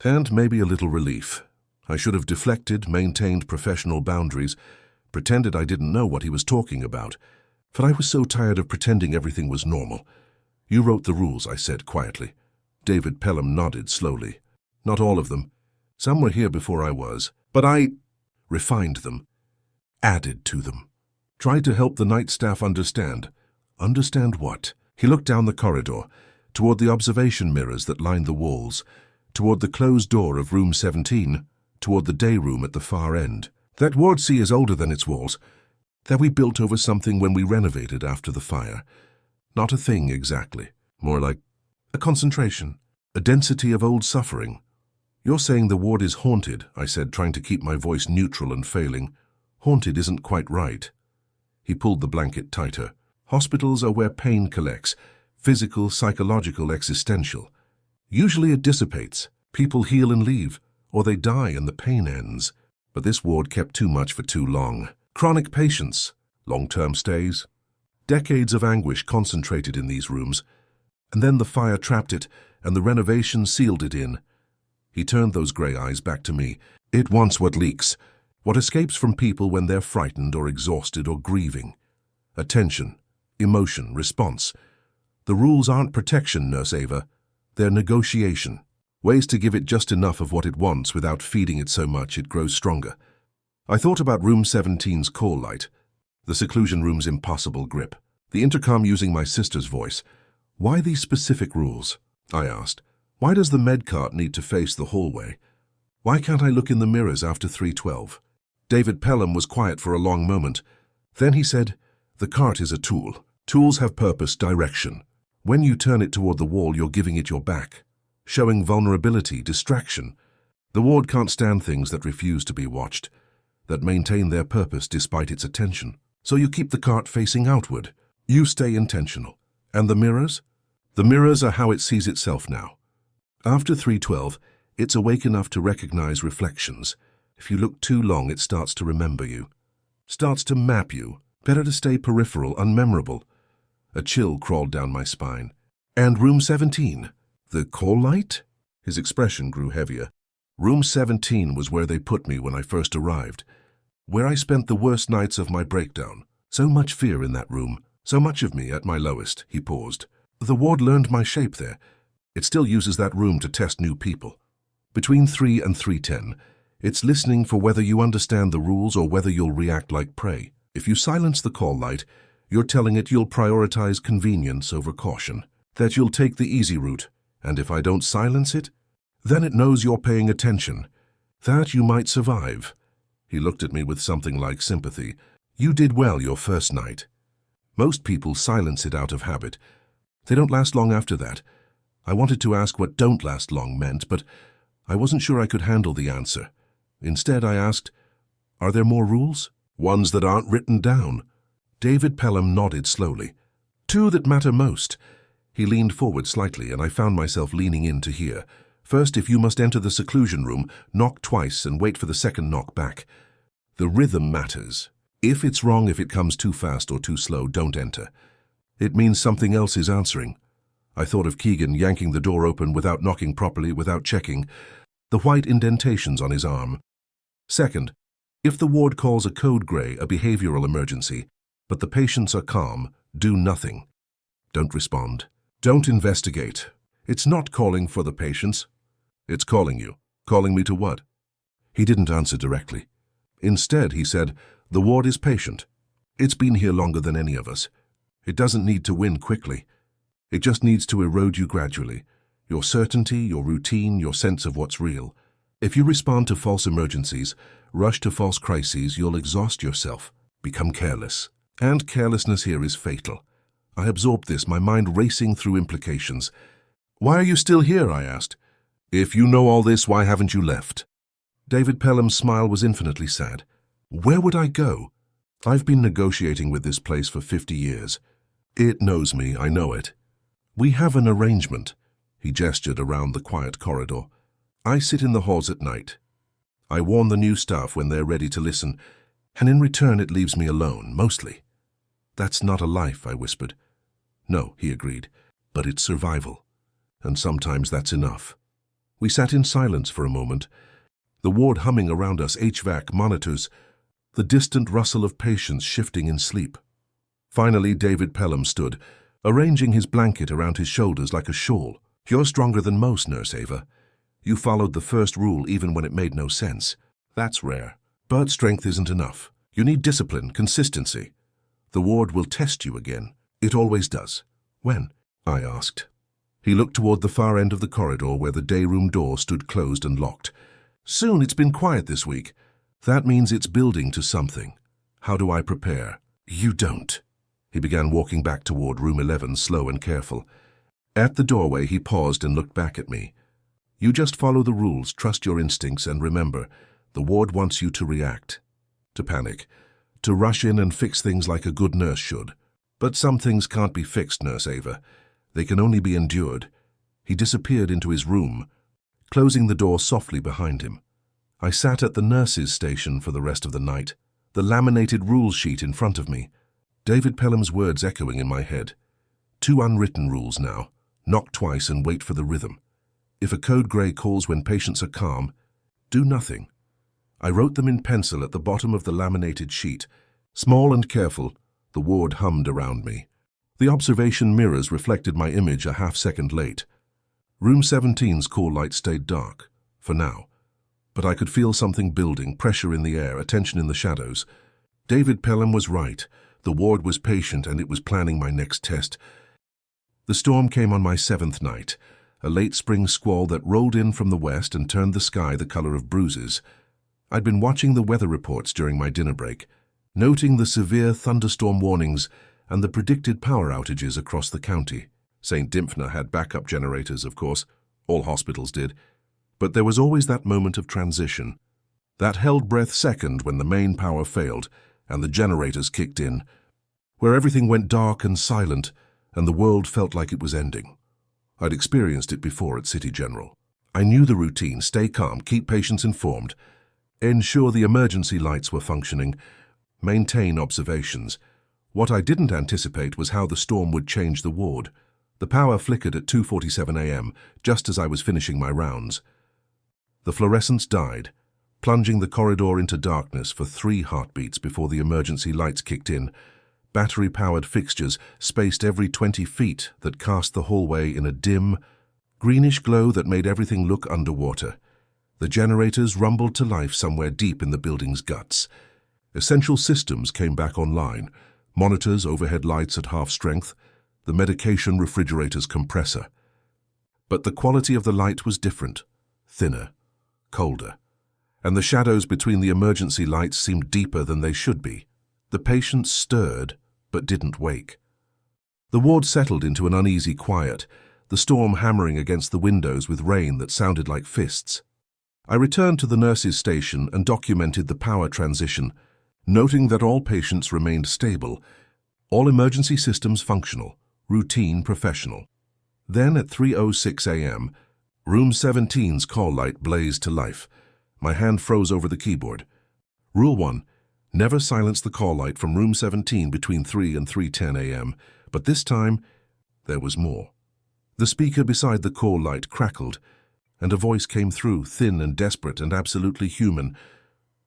And maybe a little relief. I should have deflected, maintained professional boundaries, pretended I didn't know what he was talking about. But I was so tired of pretending everything was normal. "You wrote the rules," I said quietly. David Pelham nodded slowly. "Not all of them. Some were here before I was. But I refined them. Added to them. Tried to help the night staff understand." "Understand what?" He looked down the corridor, toward the observation mirrors that lined the walls, toward the closed door of room 17, toward the day room at the far end. "That Ward C is older than its walls. That we built over something when we renovated after the fire. Not a thing exactly. More like a concentration, a density of old suffering." "You're saying the ward is haunted," I said, trying to keep my voice neutral and failing. "Haunted isn't quite right." He pulled the blanket tighter. "Hospitals are where pain collects, physical, psychological, existential. Usually it dissipates. People heal and leave, or they die and the pain ends. But this ward kept too much for too long. Chronic patients, long-term stays, decades of anguish concentrated in these rooms. And then the fire trapped it, and the renovation sealed it in." He turned those grey eyes back to me. "It wants what leaks, what escapes from people when they're frightened or exhausted or grieving. Attention, emotion, response. The rules aren't protection, Nurse Ava. They're negotiation. Ways to give it just enough of what it wants without feeding it so much it grows stronger." I thought about room 17's call light, the seclusion room's impossible grip, the intercom using my sister's voice. "Why these specific rules?" I asked. "Why does the med cart need to face the hallway? Why can't I look in the mirrors after 3:12? David Pelham was quiet for a long moment. Then he said, "The cart is a tool. Tools have purpose, direction. When you turn it toward the wall, you're giving it your back, showing vulnerability, distraction. The ward can't stand things that refuse to be watched, that maintain their purpose despite its attention. So you keep the cart facing outward. You stay intentional. And the mirrors? The mirrors are how it sees itself now. After 3:12, it's awake enough to recognize reflections. If you look too long, it starts to remember you. Starts to map you. Better to stay peripheral, unmemorable." A chill crawled down my spine. And room 17? The call light? His expression grew heavier. Room 17 was where they put me when I first arrived, where I spent the worst nights of my breakdown. So much fear in that room, so much of me at my lowest. He paused. The ward learned my shape there. It still uses that room to test new people. Between 3 and 3:10, it's listening for whether you understand the rules or whether you'll react like prey. If you silence the call light, you're telling it you'll prioritize convenience over caution, that you'll take the easy route, and if I don't silence it, then it knows you're paying attention, that you might survive. He looked at me with something like sympathy. You did well your first night. Most people silence it out of habit. They don't last long after that. I wanted to ask what don't last long meant, but I wasn't sure I could handle the answer. Instead, I asked, are there more rules? Ones that aren't written down? David Pelham nodded slowly. 2 that matter most. He leaned forward slightly, and I found myself leaning in to hear. First, if you must enter the seclusion room, knock twice and wait for the second knock back. The rhythm matters. If it's wrong, if it comes too fast or too slow, don't enter. It means something else is answering. I thought of Keegan yanking the door open without knocking properly, without checking. The white indentations on his arm. Second, if the ward calls a code grey a behavioral emergency, but the patients are calm, do nothing. Don't respond. Don't investigate. It's not calling for the patients. It's calling you. Calling me to what? He didn't answer directly. Instead, he said, the ward is patient. It's been here longer than any of us. It doesn't need to win quickly. It just needs to erode you gradually. Your certainty, your routine, your sense of what's real. If you respond to false emergencies, rush to false crises, you'll exhaust yourself, become careless. And carelessness here is fatal. I absorbed this, my mind racing through implications. Why are you still here? I asked. If you know all this, why haven't you left? David Pelham's smile was infinitely sad. Where would I go? I've been negotiating with this place for 50 years. It knows me, I know it. We have an arrangement. He gestured around the quiet corridor. I sit in the halls at night. I warn the new staff when they're ready to listen, and in return it leaves me alone, mostly. That's not a life, I whispered. No, he agreed, but it's survival, and sometimes that's enough. We sat in silence for a moment, the ward humming around us, HVAC, monitors, the distant rustle of patients shifting in sleep. Finally, David Pelham stood, arranging his blanket around his shoulders like a shawl. You're stronger than most, Nurse Ava. You followed the first rule even when it made no sense. That's rare. But strength isn't enough. You need discipline, consistency. The ward will test you again. It always does. When? I asked. He looked toward the far end of the corridor where the day room door stood closed and locked. Soon. It's been quiet this week. That means it's building to something. How do I prepare? You don't. He began walking back toward room 11, slow and careful. At the doorway, he paused and looked back at me. You just follow the rules, trust your instincts, and remember, the ward wants you to react, to panic, to rush in and fix things like a good nurse should. But some things can't be fixed, Nurse Ava. They can only be endured. He disappeared into his room, closing the door softly behind him. I sat at the nurse's station for the rest of the night, the laminated rules sheet in front of me, David Pelham's words echoing in my head. 2 unwritten rules now. Knock twice and wait for the rhythm. If a code grey calls when patients are calm, do nothing. I wrote them in pencil at the bottom of the laminated sheet. Small and careful, the ward hummed around me. The observation mirrors reflected my image a half-second late. Room 17's call light stayed dark, for now. But I could feel something building, pressure in the air, attention in the shadows. David Pelham was right. The ward was patient and it was planning my next test. The storm came on my 7th night, a late spring squall that rolled in from the west and turned the sky the color of bruises. I'd been watching the weather reports during my dinner break, noting the severe thunderstorm warnings and the predicted power outages across the county. St. Dymphna had backup generators, of course. All hospitals did. But there was always that moment of transition, that held breath second when the main power failed and the generators kicked in, where everything went dark and silent and the world felt like it was ending. I'd experienced it before at City General. I knew the routine: stay calm, keep patients informed, ensure the emergency lights were functioning, maintain observations. What I didn't anticipate was how the storm would change the ward. The power flickered at 2:47 a.m., just as I was finishing my rounds. The fluorescence died, plunging the corridor into darkness for 3 heartbeats before the emergency lights kicked in. Battery-powered fixtures spaced every 20 feet that cast the hallway in a dim, greenish glow that made everything look underwater. The generators rumbled to life somewhere deep in the building's guts. Essential systems came back online. Monitors, overhead lights at half strength, the medication refrigerator's compressor. But the quality of the light was different, thinner, colder, and the shadows between the emergency lights seemed deeper than they should be. The patients stirred, but didn't wake. The ward settled into an uneasy quiet, the storm hammering against the windows with rain that sounded like fists. I returned to the nurses' station and documented the power transition, noting that all patients remained stable, all emergency systems functional, routine professional. Then at 3:06 a.m., Room 17's call light blazed to life. My hand froze over the keyboard. Rule 1. Never silence the call light from Room 17 between 3 and 3:10 a.m., but this time, there was more. The speaker beside the call light crackled, and a voice came through, thin and desperate and absolutely human.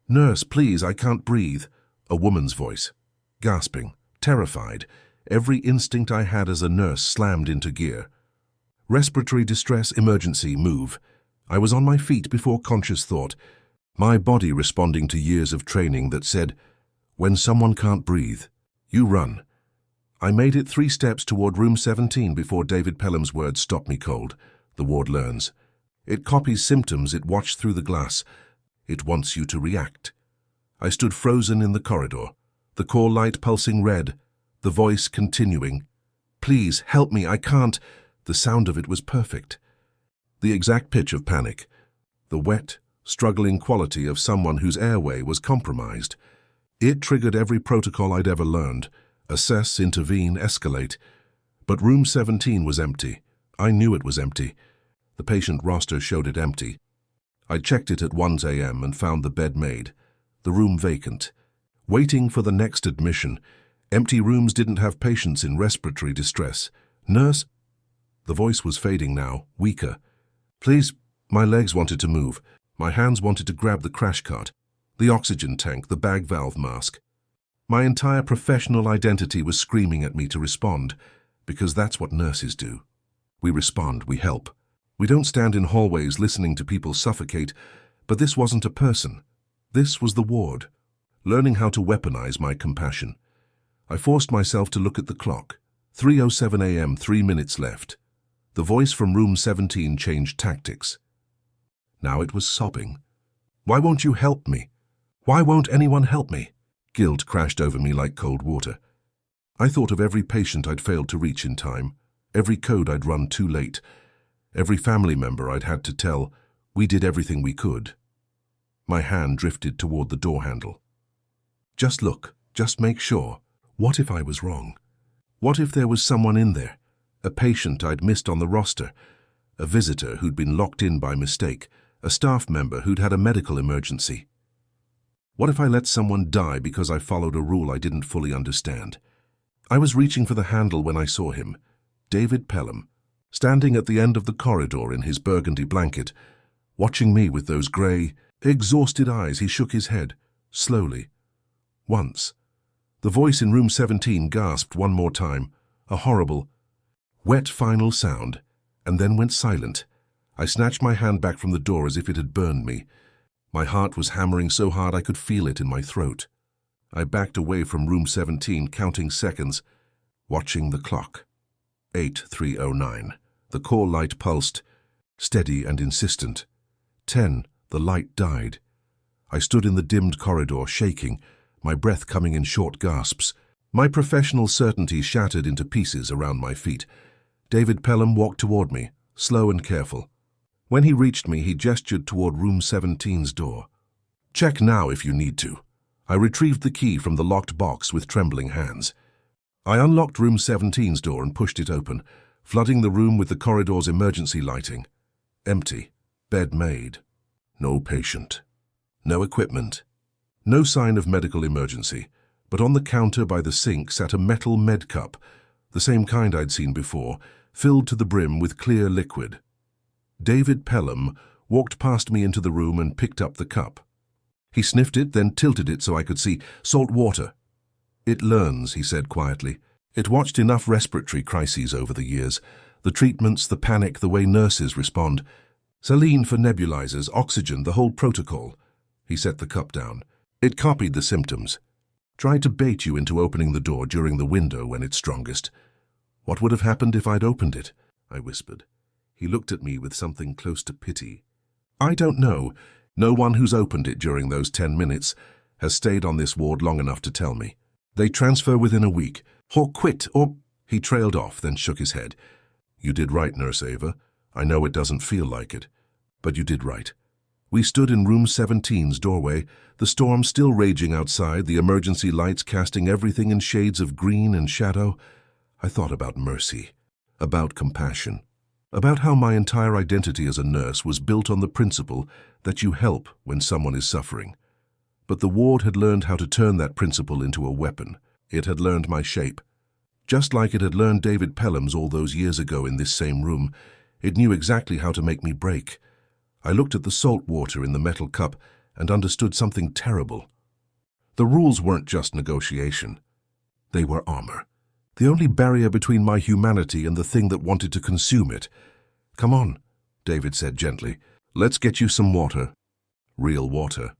"Nurse, please, I can't breathe." A woman's voice. Gasping, terrified, every instinct I had as a nurse slammed into gear. Respiratory distress, emergency, move. I was on my feet before conscious thought, my body responding to years of training that said, when someone can't breathe, you run. I made it 3 steps toward Room 17 before David Pelham's words stopped me cold. The ward learns. It copies symptoms it watched through the glass. It wants you to react. I stood frozen in the corridor, the call light pulsing red, the voice continuing. "Please, help me, I can't." The sound of it was perfect. The exact pitch of panic. The wet, struggling quality of someone whose airway was compromised. It triggered every protocol I'd ever learned. Assess, intervene, escalate. But Room 17 was empty. I knew it was empty. The patient roster showed it empty. I checked it at 1 a.m. and found the bed made. The room vacant. Waiting for the next admission. Empty rooms didn't have patients in respiratory distress. "Nurse?" The voice was fading now, weaker. "Please." My legs wanted to move. My hands wanted to grab the crash cart, the oxygen tank, the bag valve mask. My entire professional identity was screaming at me to respond, because that's what nurses do. We respond, we help. We don't stand in hallways listening to people suffocate, but this wasn't a person. This was the ward, learning how to weaponize my compassion. I forced myself to look at the clock. 3:07 a.m., 3 minutes left. The voice from Room 17 changed tactics. Now it was sobbing. "Why won't you help me? Why won't anyone help me?" Guilt crashed over me like cold water. I thought of every patient I'd failed to reach in time, every code I'd run too late, every family member I'd had to tell, we did everything we could. My hand drifted toward the door handle. Just look, just make sure. What if I was wrong? What if there was someone in there? A patient I'd missed on the roster, a visitor who'd been locked in by mistake, a staff member who'd had a medical emergency. What if I let someone die because I followed a rule I didn't fully understand? I was reaching for the handle when I saw him, David Pelham, standing at the end of the corridor in his burgundy blanket, watching me with those grey, exhausted eyes. He shook his head, slowly. Once. The voice in Room 17 gasped one more time, a horrible, wet final sound, and then went silent. I snatched my hand back from the door as if it had burned me. My heart was hammering so hard I could feel it in my throat. I backed away from Room 17, counting seconds, watching the clock. 8:03:09. The call light pulsed, steady and insistent. 10. The light died. I stood in the dimmed corridor, shaking, my breath coming in short gasps. My professional certainty shattered into pieces around my feet. David Pelham walked toward me, slow and careful. When he reached me, he gestured toward Room 17's door. "Check now if you need to." I retrieved the key from the locked box with trembling hands. I unlocked Room 17's door and pushed it open, flooding the room with the corridor's emergency lighting. Empty. Bed made. No patient. No equipment. No sign of medical emergency, but on the counter by the sink sat a metal med cup, the same kind I'd seen before, filled to the brim with clear liquid. David Pelham walked past me into the room and picked up the cup. He sniffed it, then tilted it so I could see. "Salt water." "It learns," he said quietly. "It watched enough respiratory crises over the years. The treatments, the panic, the way nurses respond. Saline for nebulizers, oxygen, the whole protocol." He set the cup down. "It copied the symptoms. Tried to bait you into opening the door during the window when it's strongest." "What would have happened if I'd opened it?" I whispered. He looked at me with something close to pity. "I don't know. No one who's opened it during those 10 minutes has stayed on this ward long enough to tell me. They transfer within a week, or quit, or—" He trailed off, then shook his head. "You did right, Nurse Ava. I know it doesn't feel like it, but you did right." We stood in room 17's doorway, the storm still raging outside, the emergency lights casting everything in shades of green and shadow. I thought about mercy, about compassion, about how my entire identity as a nurse was built on the principle that you help when someone is suffering. But the ward had learned how to turn that principle into a weapon. It had learned my shape. Just like it had learned David Pelham's all those years ago in this same room, it knew exactly how to make me break. I looked at the salt water in the metal cup and understood something terrible. The rules weren't just negotiation. They were armor. The only barrier between my humanity and the thing that wanted to consume it. "Come on," David said gently. "Let's get you some water." Real water.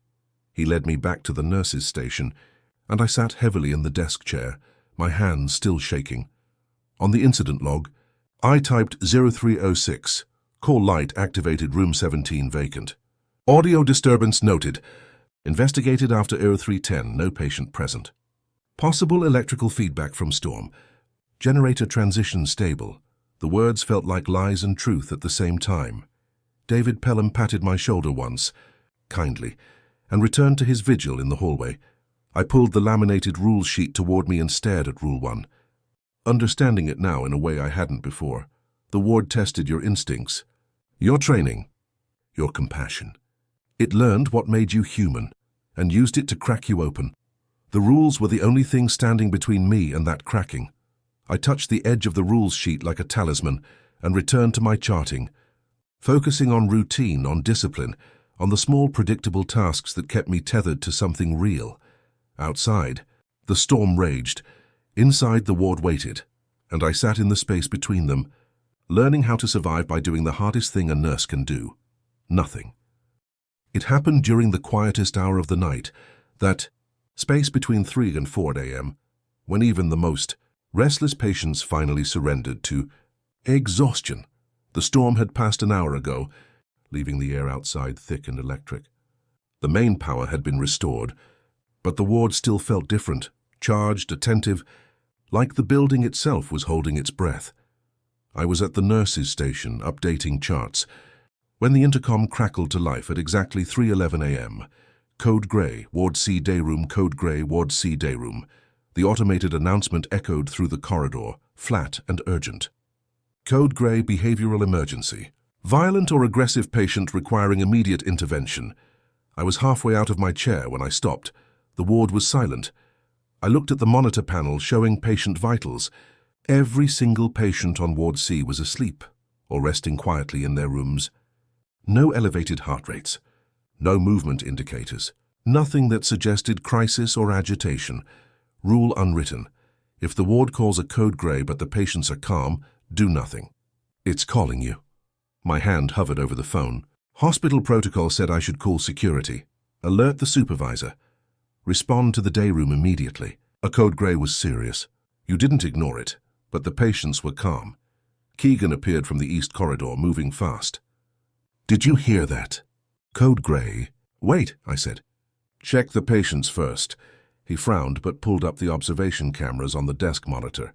He led me back to the nurse's station, and I sat heavily in the desk chair, my hands still shaking. On the incident log, I typed 0306. Call light activated room 17 vacant. Audio disturbance noted. Investigated after 0310, no patient present. Possible electrical feedback from storm. Generator transition stable. The words felt like lies and truth at the same time. David Pelham patted my shoulder once, kindly, and returned to his vigil in the hallway. I pulled the laminated rules sheet toward me and stared at Rule 1. Understanding it now in a way I hadn't before. The ward tested your instincts, your training, your compassion. It learned what made you human and used it to crack you open. The rules were the only thing standing between me and that cracking. I touched the edge of the rules sheet like a talisman and returned to my charting, focusing on routine, on discipline, on the small predictable tasks that kept me tethered to something real. Outside, the storm raged. Inside, the ward waited, and I sat in the space between them, learning how to survive by doing the hardest thing a nurse can do: nothing. It happened during the quietest hour of the night, that space between 3 and 4 a.m., when even the most restless patients finally surrendered to exhaustion. The storm had passed an hour ago, leaving the air outside thick and electric. The main power had been restored, but the ward still felt different, charged, attentive, like the building itself was holding its breath. I was at the nurse's station, updating charts, when the intercom crackled to life at exactly 3:11 a.m. Code Grey, Ward C Day Room, Code Grey, Ward C Day Room. The automated announcement echoed through the corridor, flat and urgent. Code Grey, behavioral emergency. Violent or aggressive patient requiring immediate intervention. I was halfway out of my chair when I stopped. The ward was silent. I looked at the monitor panel showing patient vitals. Every single patient on Ward C was asleep or resting quietly in their rooms. No elevated heart rates, no movement indicators, nothing that suggested crisis or agitation. Rule unwritten. If the ward calls a code grey but the patients are calm, do nothing. It's calling you. My hand hovered over the phone. Hospital protocol said I should call security. Alert the supervisor. Respond to the day room immediately. A code grey was serious. You didn't ignore it, but the patients were calm. Keegan appeared from the east corridor, moving fast. Did you hear that? Code grey. Wait, I said. Check the patients first. He frowned but pulled up the observation cameras on the desk monitor.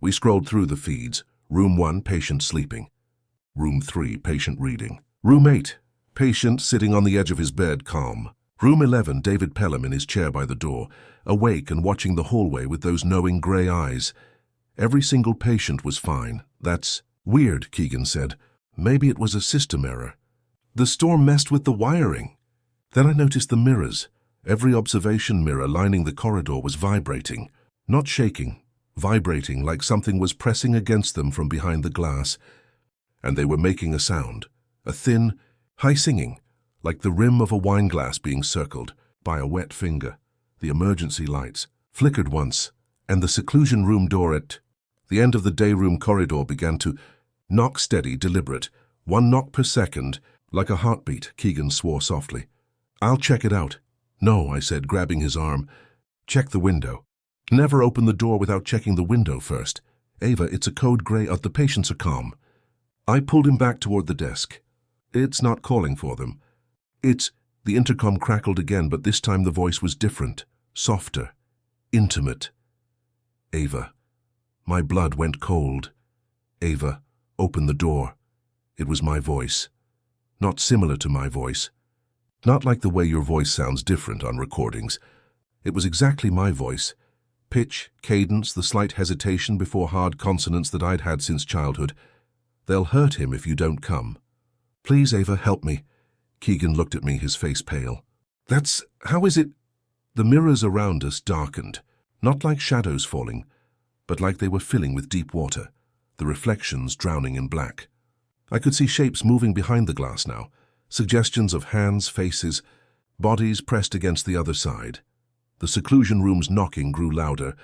We scrolled through the feeds. Room 1, patient sleeping. Room 3, patient reading. Room 8, patient sitting on the edge of his bed, calm. Room 11, David Pelham in his chair by the door, awake and watching the hallway with those knowing grey eyes. Every single patient was fine. That's weird, Keegan said. Maybe it was a system error. The storm messed with the wiring. Then I noticed the mirrors. Every observation mirror lining the corridor was vibrating, not shaking, vibrating like something was pressing against them from behind the glass, and they were making a sound, a thin, high singing, like the rim of a wine glass being circled by a wet finger. The emergency lights flickered once, and the seclusion room door at the end of the day room corridor began to knock steady, deliberate, 1 knock per second, like a heartbeat. Keegan swore softly. "I'll check it out." "No," I said, grabbing his arm. "Check the window. Never open the door without checking the window first. Ava, it's a code gray. The patients are calm." I pulled him back toward the desk. "It's not calling for them. It's—" The intercom crackled again, but this time the voice was different, softer, intimate. "Ava." My blood went cold. "Ava, open the door." It was my voice. Not similar to my voice. Not like the way your voice sounds different on recordings. It was exactly my voice. Pitch, cadence, the slight hesitation before hard consonants that I'd had since childhood. "They'll hurt him if you don't come." "Please, Ava, help me." Keegan looked at me, his face pale. How is it?" The mirrors around us darkened, not like shadows falling, but like they were filling with deep water, the reflections drowning in black. I could see shapes moving behind the glass now, suggestions of hands, faces, bodies pressed against the other side. The seclusion room's knocking grew louder,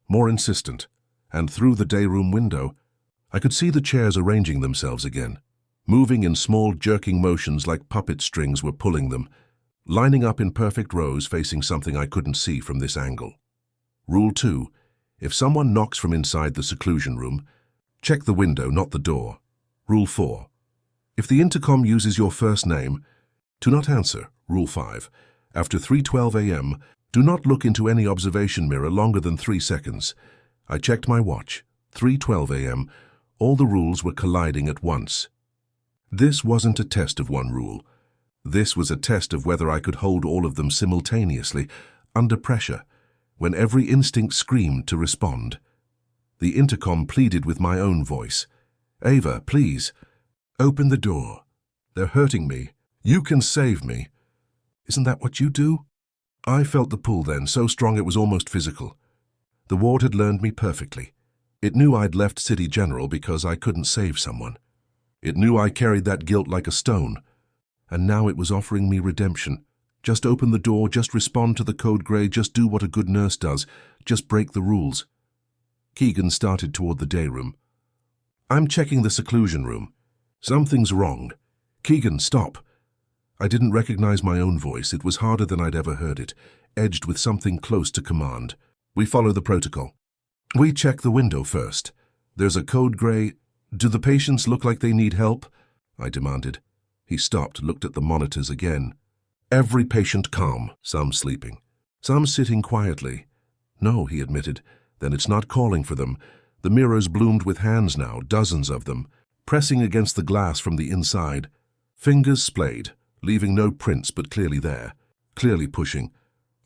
more insistent, and through the day room window, I could see the chairs arranging themselves again, moving in small jerking motions like puppet strings were pulling them, lining up in perfect rows facing something I couldn't see from this angle. Rule 2. If someone knocks from inside the seclusion room, check the window, not the door. Rule 4. If the intercom uses your first name, do not answer. Rule 5. After 3:12 a.m., do not look into any observation mirror longer than 3 seconds. I checked my watch. 3:12 a.m. All the rules were colliding at once. This wasn't a test of one rule. This was a test of whether I could hold all of them simultaneously, under pressure, when every instinct screamed to respond. The intercom pleaded with my own voice. "Ava, please, open the door. They're hurting me. You can save me." "Isn't that what you do?" I felt the pull then, so strong it was almost physical. The ward had learned me perfectly. It knew I'd left City General because I couldn't save someone. It knew I carried that guilt like a stone. And now it was offering me redemption. Just open the door, just respond to the code gray, just do what a good nurse does, just break the rules. Keegan started toward the day room. "I'm checking the seclusion room. Something's wrong." "Keegan, stop." I didn't recognize my own voice. It was harder than I'd ever heard it, edged with something close to command. "We follow the protocol. We check the window first. There's a code gray. Do the patients look like they need help?" I demanded. He stopped, looked at the monitors again. "Every patient calm, some sleeping, some sitting quietly." "No," he admitted. "Then it's not calling for them." The mirrors bloomed with hands now, dozens of them, pressing against the glass from the inside. Fingers splayed, leaving no prints but clearly there, clearly pushing.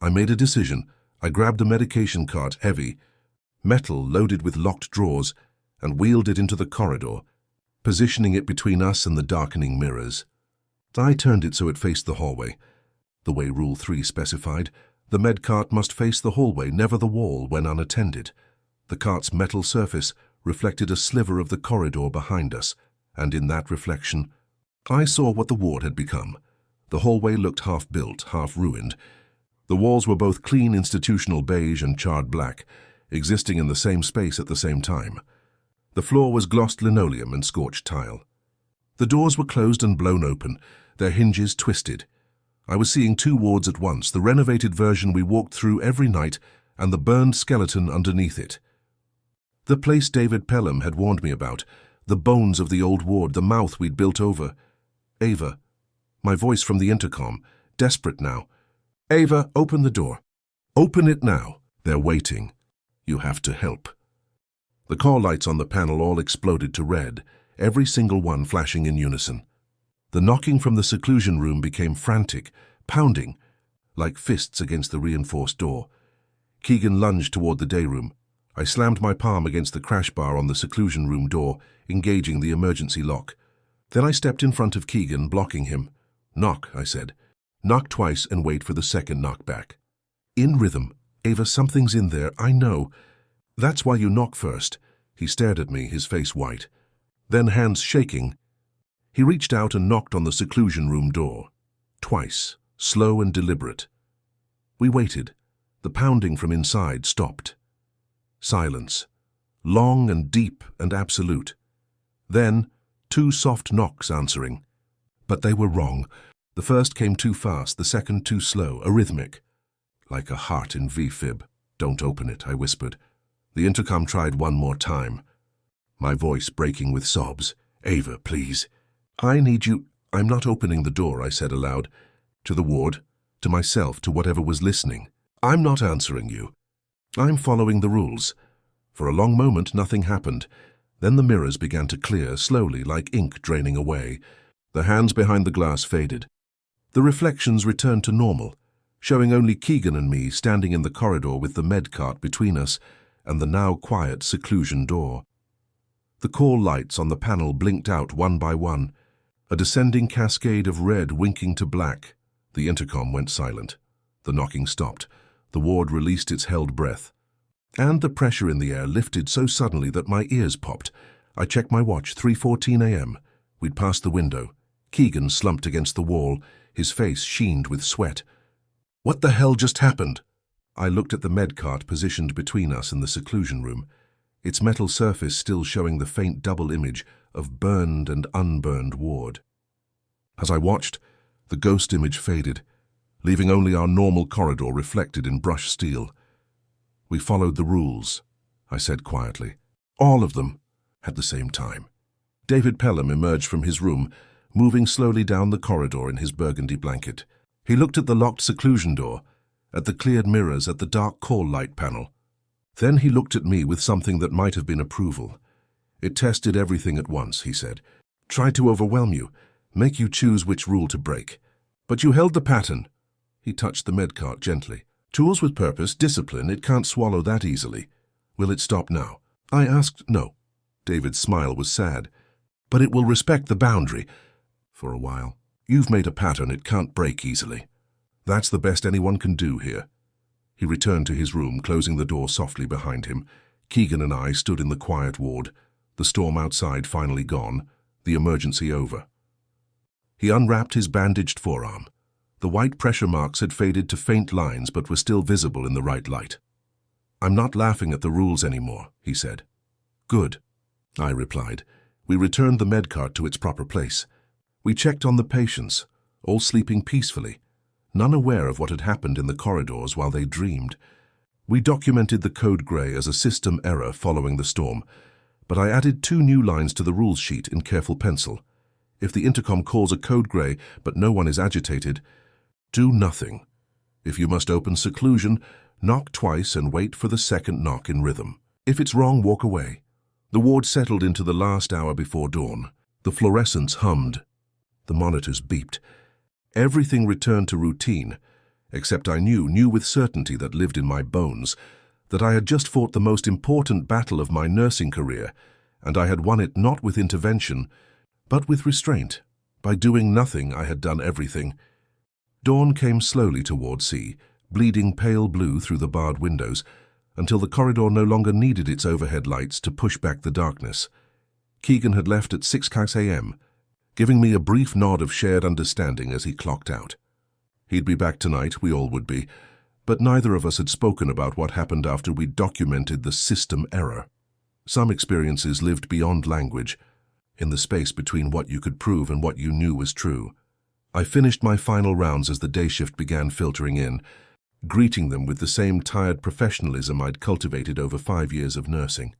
I made a decision. I grabbed a medication cart, heavy, metal loaded with locked drawers, and wheeled it into the corridor, positioning it between us and the darkening mirrors. I turned it so it faced the hallway. The way Rule 3 specified, the med cart must face the hallway, never the wall, when unattended. The cart's metal surface reflected a sliver of the corridor behind us, and in that reflection, I saw what the ward had become. The hallway looked half-built, half-ruined. The walls were both clean institutional beige and charred black, existing in the same space at the same time. The floor was glossed linoleum and scorched tile. The doors were closed and blown open, their hinges twisted. I was seeing 2 wards at once, the renovated version we walked through every night and the burned skeleton underneath it. The place David Pelham had warned me about, the bones of the old ward, the mouth we'd built over. "Ava," my voice from the intercom, desperate now. "Ava, open the door. Open it now. They're waiting. You have to help." The call lights on the panel all exploded to red, every single one flashing in unison. The knocking from the seclusion room became frantic, pounding, like fists against the reinforced door. Keegan lunged toward the day room. I slammed my palm against the crash bar on the seclusion room door, engaging the emergency lock. Then I stepped in front of Keegan, blocking him. "Knock," I said. "Knock twice and wait for the second knockback." "In rhythm. Ava, something's in there, I know." That's why you knock first. He stared at me, his face white. Then, hands shaking, he reached out and knocked on the seclusion room door. Twice, slow and deliberate. We waited. The pounding from inside stopped. Silence. Long and deep and absolute. Then, 2 soft knocks answering. But they were wrong. The first came too fast, the second too slow, arrhythmic. Like a heart in V-fib. Don't open it, I whispered. The intercom tried one more time. My voice breaking with sobs. Ava, please. I need you. I'm not opening the door, I said aloud. To the ward, to myself, to whatever was listening. I'm not answering you. I'm following the rules. For a long moment, nothing happened. Then the mirrors began to clear, slowly, like ink draining away. The hands behind the glass faded. The reflections returned to normal, showing only Keegan and me standing in the corridor with the med cart between us and the now quiet seclusion door. The call lights on the panel blinked out one by one, a descending cascade of red winking to black. The intercom went silent. The knocking stopped. The ward released its held breath. And the pressure in the air lifted so suddenly that my ears popped. I checked my watch, 3:14 a.m. We'd passed the window. Keegan slumped against the wall, his face sheened with sweat. What the hell just happened? I looked at the med cart positioned between us and the seclusion room, its metal surface still showing the faint double image of burned and unburned ward. As I watched, the ghost image faded, leaving only our normal corridor reflected in brushed steel. We followed the rules, I said quietly. All of them, at the same time. David Pelham emerged from his room, moving slowly down the corridor in his burgundy blanket. He looked at the locked seclusion door, at the cleared mirrors, at the dark call light panel. Then he looked at me with something that might have been approval. It tested everything at once, he said. Tried to overwhelm you, make you choose which rule to break. But you held the pattern. He touched the med cart gently. Tools with purpose, discipline, it can't swallow that easily. Will it stop now? I asked. No. David's smile was sad. But it will respect the boundary. For a while. You've made a pattern it can't break easily. That's the best anyone can do here. He returned to his room, closing the door softly behind him. Keegan and I stood in the quiet ward, the storm outside finally gone, the emergency over. He unwrapped his bandaged forearm. The white pressure marks had faded to faint lines but were still visible in the right light. I'm not laughing at the rules anymore, he said. Good, I replied. We returned the med cart to its proper place. We checked on the patients, all sleeping peacefully, none aware of what had happened in the corridors while they dreamed. We documented the code grey as a system error following the storm, but I added 2 new lines to the rules sheet in careful pencil. If the intercom calls a code grey but no one is agitated, do nothing. If you must open seclusion, knock twice and wait for the second knock in rhythm. If it's wrong, walk away. The ward settled into the last hour before dawn. The fluorescents hummed. The monitors beeped. Everything returned to routine, except I knew with certainty that lived in my bones, that I had just fought the most important battle of my nursing career, and I had won it not with intervention, but with restraint. By doing nothing, I had done everything. Dawn came slowly toward sea, bleeding pale blue through the barred windows, until the corridor no longer needed its overhead lights to push back the darkness. Keegan had left at 6 a.m., giving me a brief nod of shared understanding as he clocked out. He'd be back tonight, we all would be, but neither of us had spoken about what happened after we'd documented the system error. Some experiences lived beyond language, in the space between what you could prove and what you knew was true. I finished my final rounds as the day shift began filtering in, greeting them with the same tired professionalism I'd cultivated over 5 years of nursing.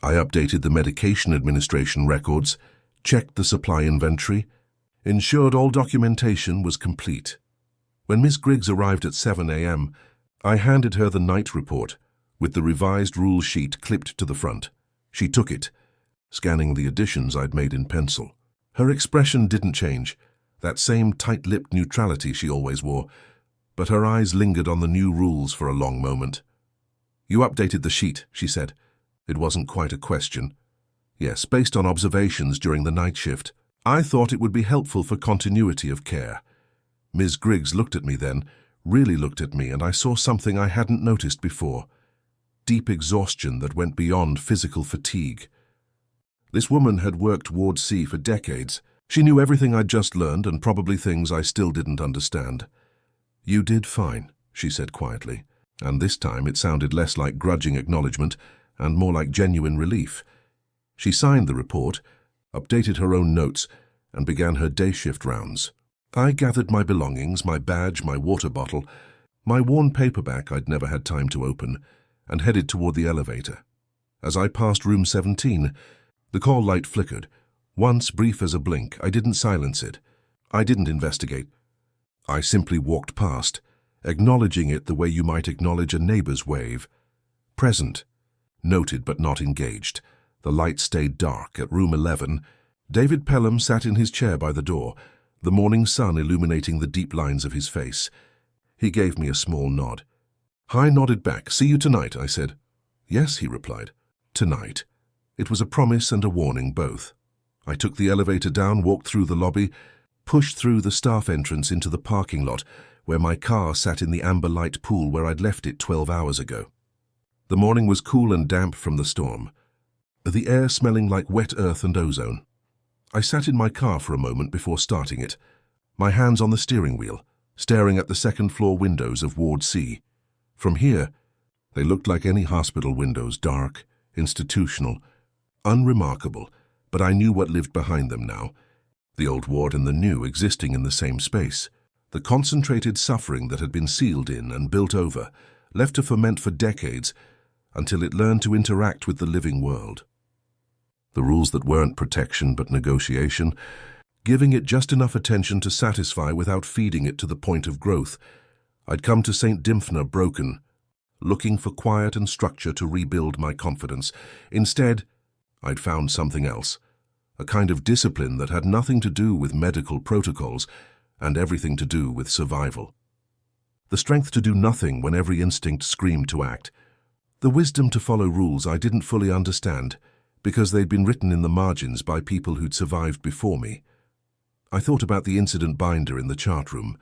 I updated the medication administration records, checked the supply inventory, ensured all documentation was complete. When Miss Griggs arrived at 7 a.m., I handed her the night report, with the revised rule sheet clipped to the front. She took it, scanning the additions I'd made in pencil. Her expression didn't change, that same tight-lipped neutrality she always wore, but her eyes lingered on the new rules for a long moment. You updated the sheet, she said. It wasn't quite a question. Yes, based on observations during the night shift. I thought it would be helpful for continuity of care. Ms. Griggs looked at me then, really looked at me, and I saw something I hadn't noticed before. deep exhaustion that went beyond physical fatigue. This woman had worked Ward C for decades. She knew everything I'd just learned and probably things I still didn't understand. "You did fine," she said quietly, and this time it sounded less like grudging acknowledgement and more like genuine relief. She signed the report, updated her own notes, and began her day shift rounds. I gathered my belongings, my badge, my water bottle, my worn paperback I'd never had time to open, and headed toward the elevator. As I passed room 17, the call light flickered. Once, brief as a blink, I didn't silence it. I didn't investigate. I simply walked past, acknowledging it the way you might acknowledge a neighbor's wave. Present. Noted but not engaged. The light stayed dark. At room 11, David Pelham sat in his chair by the door, the morning sun illuminating the deep lines of his face. He gave me a small nod. I nodded back. "See you tonight," I said. "Yes," he replied. Tonight. It was a promise and a warning both. I took the elevator down, walked through the lobby, pushed through the staff entrance into the parking lot, where my car sat in the amber light pool where I'd left it 12 hours ago. The morning was cool and damp from the storm, the air smelling like wet earth and ozone. I sat in my car for a moment before starting it, my hands on the steering wheel, staring at the second-floor windows of Ward C. From here, they looked like any hospital windows, dark, institutional, unremarkable, but I knew what lived behind them now. The old ward and the new existing in the same space. The concentrated suffering that had been sealed in and built over, left to ferment for decades, until it learned to interact with the living world. The rules that weren't protection but negotiation, giving it just enough attention to satisfy without feeding it to the point of growth. I'd come to St. Dymphna broken, looking for quiet and structure to rebuild my confidence. Instead, I'd found something else, a kind of discipline that had nothing to do with medical protocols and everything to do with survival. The strength to do nothing when every instinct screamed to act. The wisdom to follow rules I didn't fully understand because they'd been written in the margins by people who'd survived before me. I thought about the incident binder in the chart room.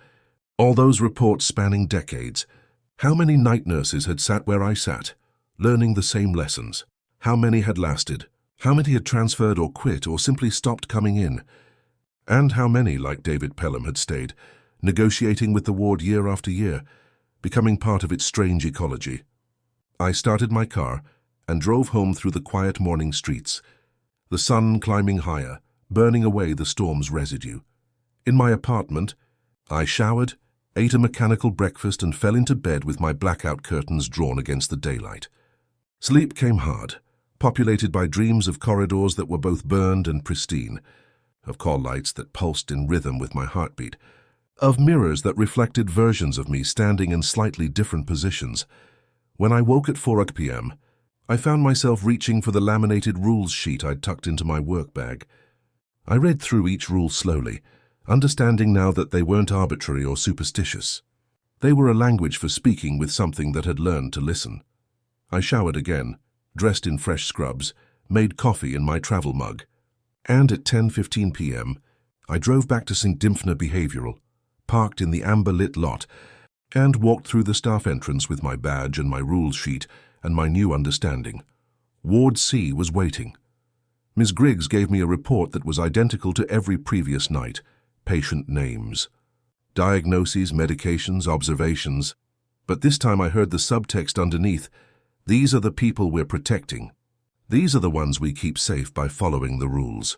All those reports spanning decades. How many night nurses had sat where I sat, learning the same lessons? How many had lasted? How many had transferred or quit or simply stopped coming in? And how many, like David Pelham, had stayed, negotiating with the ward year after year, becoming part of its strange ecology? I started my car and drove home through the quiet morning streets, the sun climbing higher, burning away the storm's residue. In my apartment, I showered, ate a mechanical breakfast and fell into bed with my blackout curtains drawn against the daylight. Sleep came hard, populated by dreams of corridors that were both burned and pristine, of call lights that pulsed in rhythm with my heartbeat, of mirrors that reflected versions of me standing in slightly different positions. When I woke at 4 p.m., I found myself reaching for the laminated rules sheet I'd tucked into my work bag. I read through each rule slowly, understanding now that they weren't arbitrary or superstitious. They were a language for speaking with something that had learned to listen. I showered again, dressed in fresh scrubs, made coffee in my travel mug, and at 10:15 p.m., I drove back to St. Dymphna Behavioral, parked in the amber-lit lot, and walked through the staff entrance with my badge and my rules sheet and my new understanding. Ward C was waiting. Ms. Griggs gave me a report that was identical to every previous night. Patient names, diagnoses, medications, observations. But this time I heard the subtext underneath. These are the people we're protecting. These are the ones we keep safe by following the rules.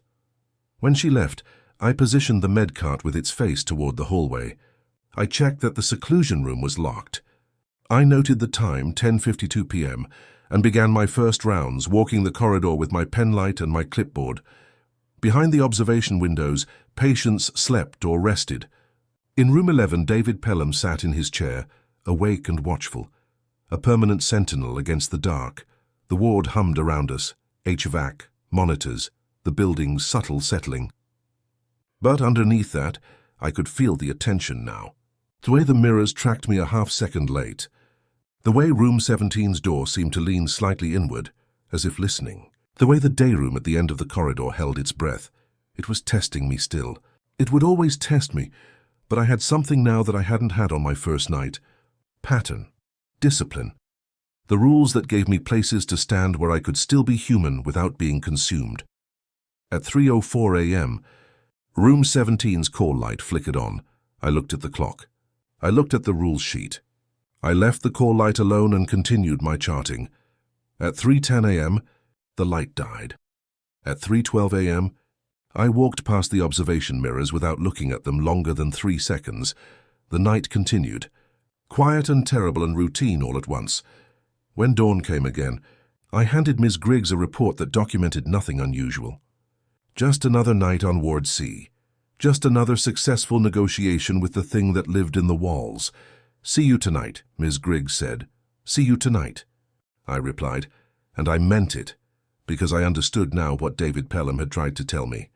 When she left, I positioned the med cart with its face toward the hallway. I checked that the seclusion room was locked. I noted the time, 10:52 p.m., and began my first rounds, walking the corridor with my penlight and my clipboard. Behind the observation windows, patients slept or rested. In room 11, David Pelham sat in his chair, awake and watchful, a permanent sentinel against the dark. The ward hummed around us, HVAC, monitors, the building's subtle settling. But underneath that, I could feel the attention now. The way the mirrors tracked me a half-second late. The way room 17's door seemed to lean slightly inward, as if listening. The way the day room at the end of the corridor held its breath. It was testing me still. It would always test me, but I had something now that I hadn't had on my first night. Pattern. Discipline. The rules that gave me places to stand where I could still be human without being consumed. At 3:04 a.m., Room 17's call light flickered on. I looked at the clock. I looked at the rules sheet. I left the call light alone and continued my charting. At 3:10 a.m., the light died. At 3:12 a.m., I walked past the observation mirrors without looking at them longer than 3 seconds. The night continued, quiet and terrible and routine all at once. When dawn came again, I handed Ms. Griggs a report that documented nothing unusual. Just another night on Ward C. Just another successful negotiation with the thing that lived in the walls. "See you tonight," Ms. Griggs said. "See you tonight," I replied, and I meant it, because I understood now what David Pelham had tried to tell me.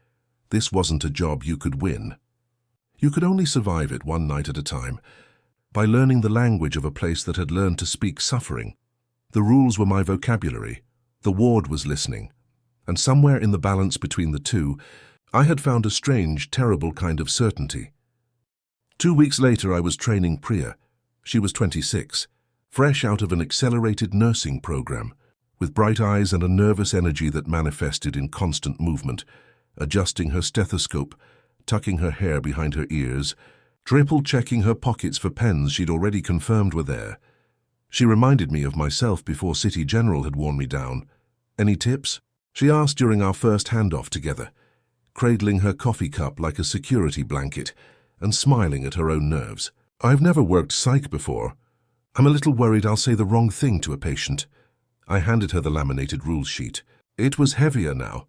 This wasn't a job you could win. You could only survive it one night at a time, by learning the language of a place that had learned to speak suffering. The rules were my vocabulary. The ward was listening. And somewhere in the balance between the two, I had found a strange, terrible kind of certainty. 2 weeks later, I was training Priya. She was 26, fresh out of an accelerated nursing program, with bright eyes and a nervous energy that manifested in constant movement, adjusting her stethoscope, tucking her hair behind her ears, triple-checking her pockets for pens she'd already confirmed were there. She reminded me of myself before City General had worn me down. "Any tips?" she asked during our first handoff together, cradling her coffee cup like a security blanket and smiling at her own nerves. "I've never worked psych before. I'm a little worried I'll say the wrong thing to a patient." I handed her the laminated rules sheet. It was heavier now,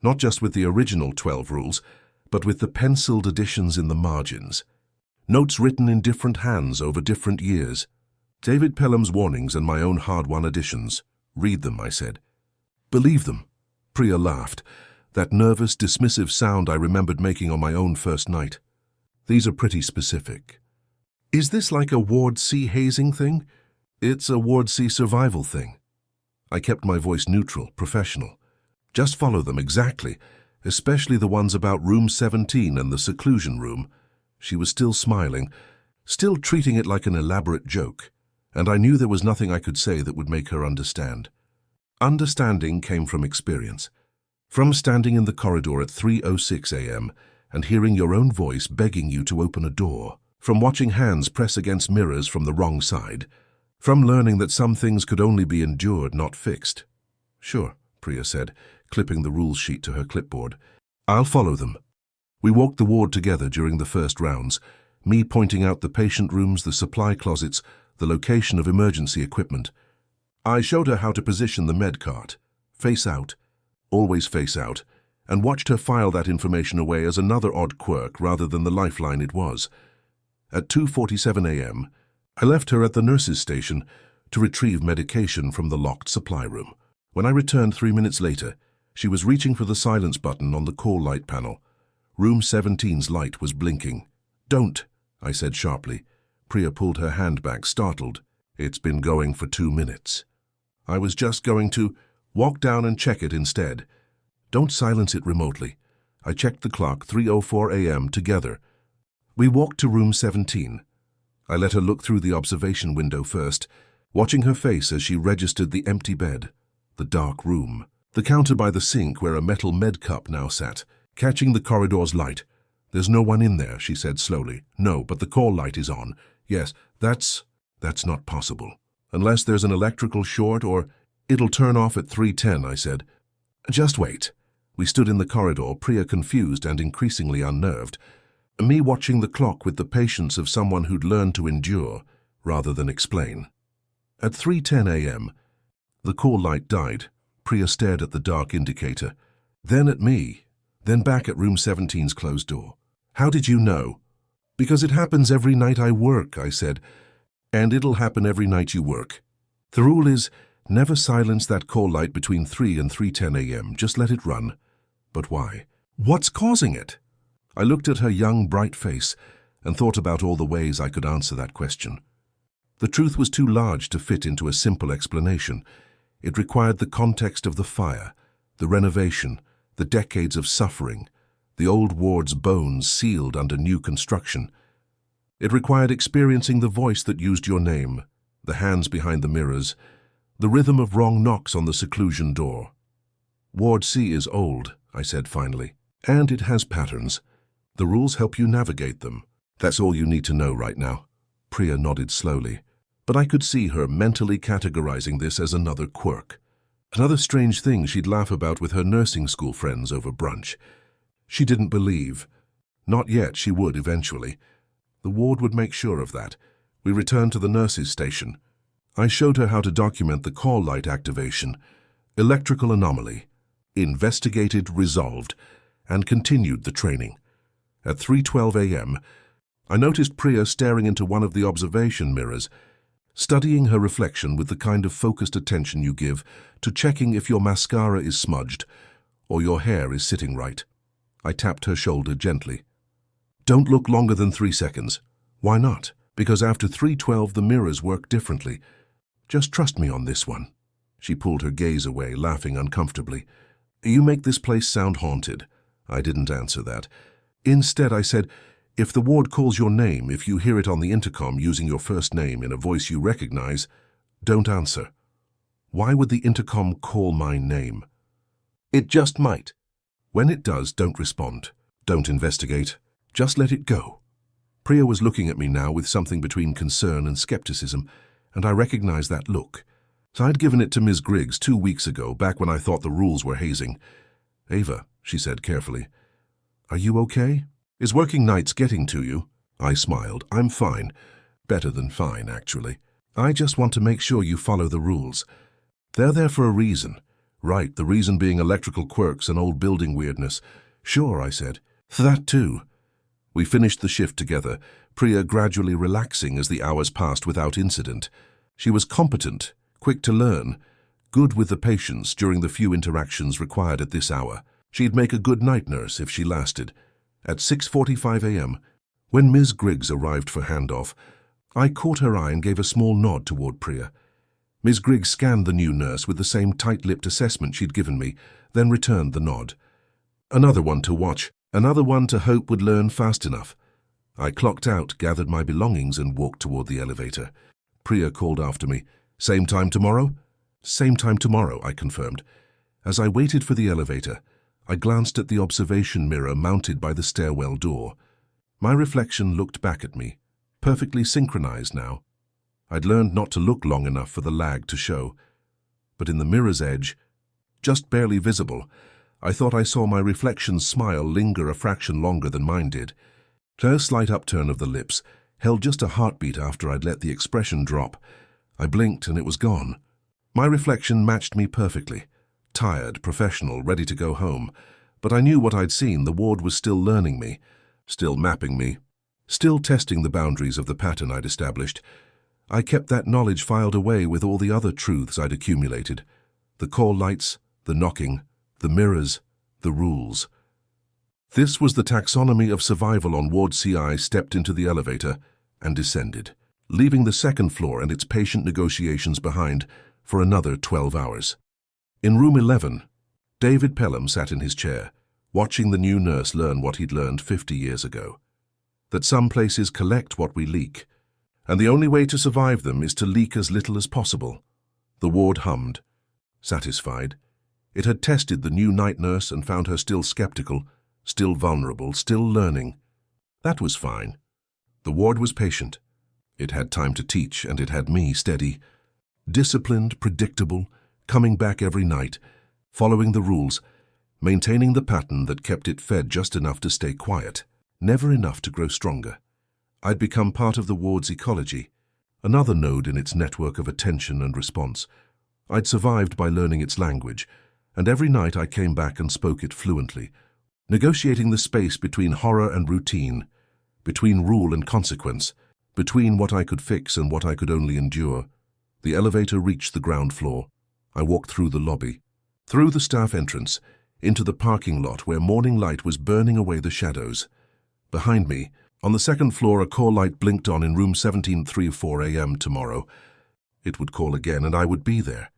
not just with the original 12 rules, but with the penciled additions in the margins. Notes written in different hands over different years. David Pelham's warnings and my own hard-won additions. "Read them," I said. "Believe them." Priya laughed, that nervous, dismissive sound I remembered making on my own first night. "These are pretty specific." "Is this like a Ward C hazing thing?" "It's a Ward C survival thing." I kept my voice neutral, professional. "Just follow them exactly, especially the ones about Room 17 and the seclusion room." She was still smiling, still treating it like an elaborate joke, and I knew there was nothing I could say that would make her understand. Understanding came from experience, from standing in the corridor at 3:06 a.m. and hearing your own voice begging you to open a door, from watching hands press against mirrors from the wrong side, from learning that some things could only be endured, not fixed. "Sure," Priya said, clipping the rules sheet to her clipboard. "I'll follow them." We walked the ward together during the first rounds, me pointing out the patient rooms, the supply closets, the location of emergency equipment. I showed her how to position the med cart, face out, always face out, and watched her file that information away as another odd quirk rather than the lifeline it was. At 2:47 a.m., I left her at the nurse's station to retrieve medication from the locked supply room. When I returned 3 minutes later, she was reaching for the silence button on the call light panel. Room 17's light was blinking. "Don't," I said sharply. Priya pulled her hand back, startled. "It's been going for 2 minutes." I was just going to walk down and check it instead. "Don't silence it remotely." I checked the clock, 3:04 a.m. together. We walked to room 17. I let her look through the observation window first, watching her face as she registered the empty bed, the dark room, the counter by the sink where a metal med cup now sat, catching the corridor's light. "There's no one in there," she said slowly. "No, but the call light is on. Yes, that's not possible. Unless there's an electrical short or it'll turn off at 3:10, I said. "Just wait." We stood in the corridor, Priya confused and increasingly unnerved, me watching the clock with the patience of someone who'd learned to endure rather than explain. At 3:10 a.m., the call light died. Priya stared at the dark indicator, then at me, then back at room 17's closed door. "How did you know?" "Because it happens every night I work," I said. "And it'll happen every night you work. The rule is, never silence that call light between 3 and 3:10 a.m. Just let it run." "But why? What's causing it?" I looked at her young, bright face and thought about all the ways I could answer that question. The truth was too large to fit into a simple explanation. It required the context of the fire, the renovation, the decades of suffering, the old ward's bones sealed under new construction. It required experiencing the voice that used your name, the hands behind the mirrors, The rhythm of wrong knocks on the seclusion door. Ward C is old, I said finally, and it has patterns. The rules help you navigate them. That's all you need to know right now. Priya nodded slowly, but I could see her mentally categorizing this as another quirk. Another strange thing she'd laugh about with her nursing school friends over brunch. She didn't believe. Not yet, she would eventually. The ward would make sure of that. We returned to the nurses' station. I showed her how to document the call light activation, electrical anomaly, investigated, resolved, and continued the training. At 3:12 a.m., I noticed Priya staring into one of the observation mirrors, studying her reflection with the kind of focused attention you give to checking if your mascara is smudged or your hair is sitting right. I tapped her shoulder gently. Don't look longer than 3 seconds. Why not? Because after 3:12 the mirrors work differently. Just trust me on this one. She pulled her gaze away, laughing uncomfortably. You make this place sound haunted. I didn't answer that. Instead, I said, if the ward calls your name, if you hear it on the intercom using your first name in a voice you recognize, don't answer. Why would the intercom call my name? It just might. When it does, don't respond. Don't investigate. Just let it go. Priya was looking at me now with something between concern and skepticism, and I recognized that look. So I'd given it to Ms. Griggs 2 weeks ago, back when I thought the rules were hazing. Ava, she said carefully, are you okay? Is working nights getting to you? I smiled. I'm fine. Better than fine, actually. I just want to make sure you follow the rules. They're there for a reason. Right, the reason being electrical quirks and old building weirdness. Sure, I said. That too. We finished the shift together, Priya gradually relaxing as the hours passed without incident. She was competent, quick to learn, good with the patients during the few interactions required at this hour. She'd make a good night nurse if she lasted. At 6:45 a.m., when Ms. Griggs arrived for handoff, I caught her eye and gave a small nod toward Priya. Ms. Griggs scanned the new nurse with the same tight-lipped assessment she'd given me, then returned the nod. Another one to watch, another one to hope would learn fast enough. I clocked out, gathered my belongings, and walked toward the elevator. Priya called after me. Same time tomorrow? Same time tomorrow, I confirmed. As I waited for the elevator, I glanced at the observation mirror mounted by the stairwell door. My reflection looked back at me, perfectly synchronized now. I'd learned not to look long enough for the lag to show. But in the mirror's edge, just barely visible, I thought I saw my reflection's smile linger a fraction longer than mine did. Her slight upturn of the lips held just a heartbeat after I'd let the expression drop. I blinked and it was gone. My reflection matched me perfectly. Tired, professional, ready to go home. But I knew what I'd seen. The ward was still learning me, still mapping me, still testing the boundaries of the pattern I'd established. I kept that knowledge filed away with all the other truths I'd accumulated. The call lights, the knocking, the mirrors, the rules. This was the taxonomy of survival on Ward C. I stepped into the elevator and descended, leaving the second floor and its patient negotiations behind for another 12 hours. In room 11, David Pelham sat in his chair, watching the new nurse learn what he'd learned 50 years ago. That some places collect what we leak, and the only way to survive them is to leak as little as possible. The ward hummed, satisfied. It had tested the new night nurse and found her still skeptical, still vulnerable, still learning. That was fine. The ward was patient. It had time to teach, and it had me steady. Disciplined, predictable, coming back every night, following the rules, maintaining the pattern that kept it fed just enough to stay quiet, never enough to grow stronger. I'd become part of the ward's ecology, another node in its network of attention and response. I'd survived by learning its language, and every night I came back and spoke it fluently, negotiating the space between horror and routine, between rule and consequence, between what I could fix and what I could only endure. The elevator reached the ground floor. I walked through the lobby, through the staff entrance, into the parking lot where morning light was burning away the shadows. Behind me, on the second floor, a call light blinked on in room 17:34 a.m. tomorrow. It would call again, and I would be there.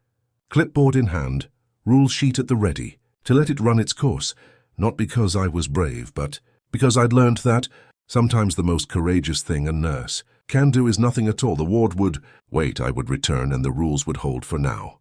Clipboard in hand, rule sheet at the ready, to let it run its course, not because I was brave, but because I'd learned that sometimes the most courageous thing a nurse, Can do is nothing at all. The ward would... Wait, I would return and the rules would hold for now.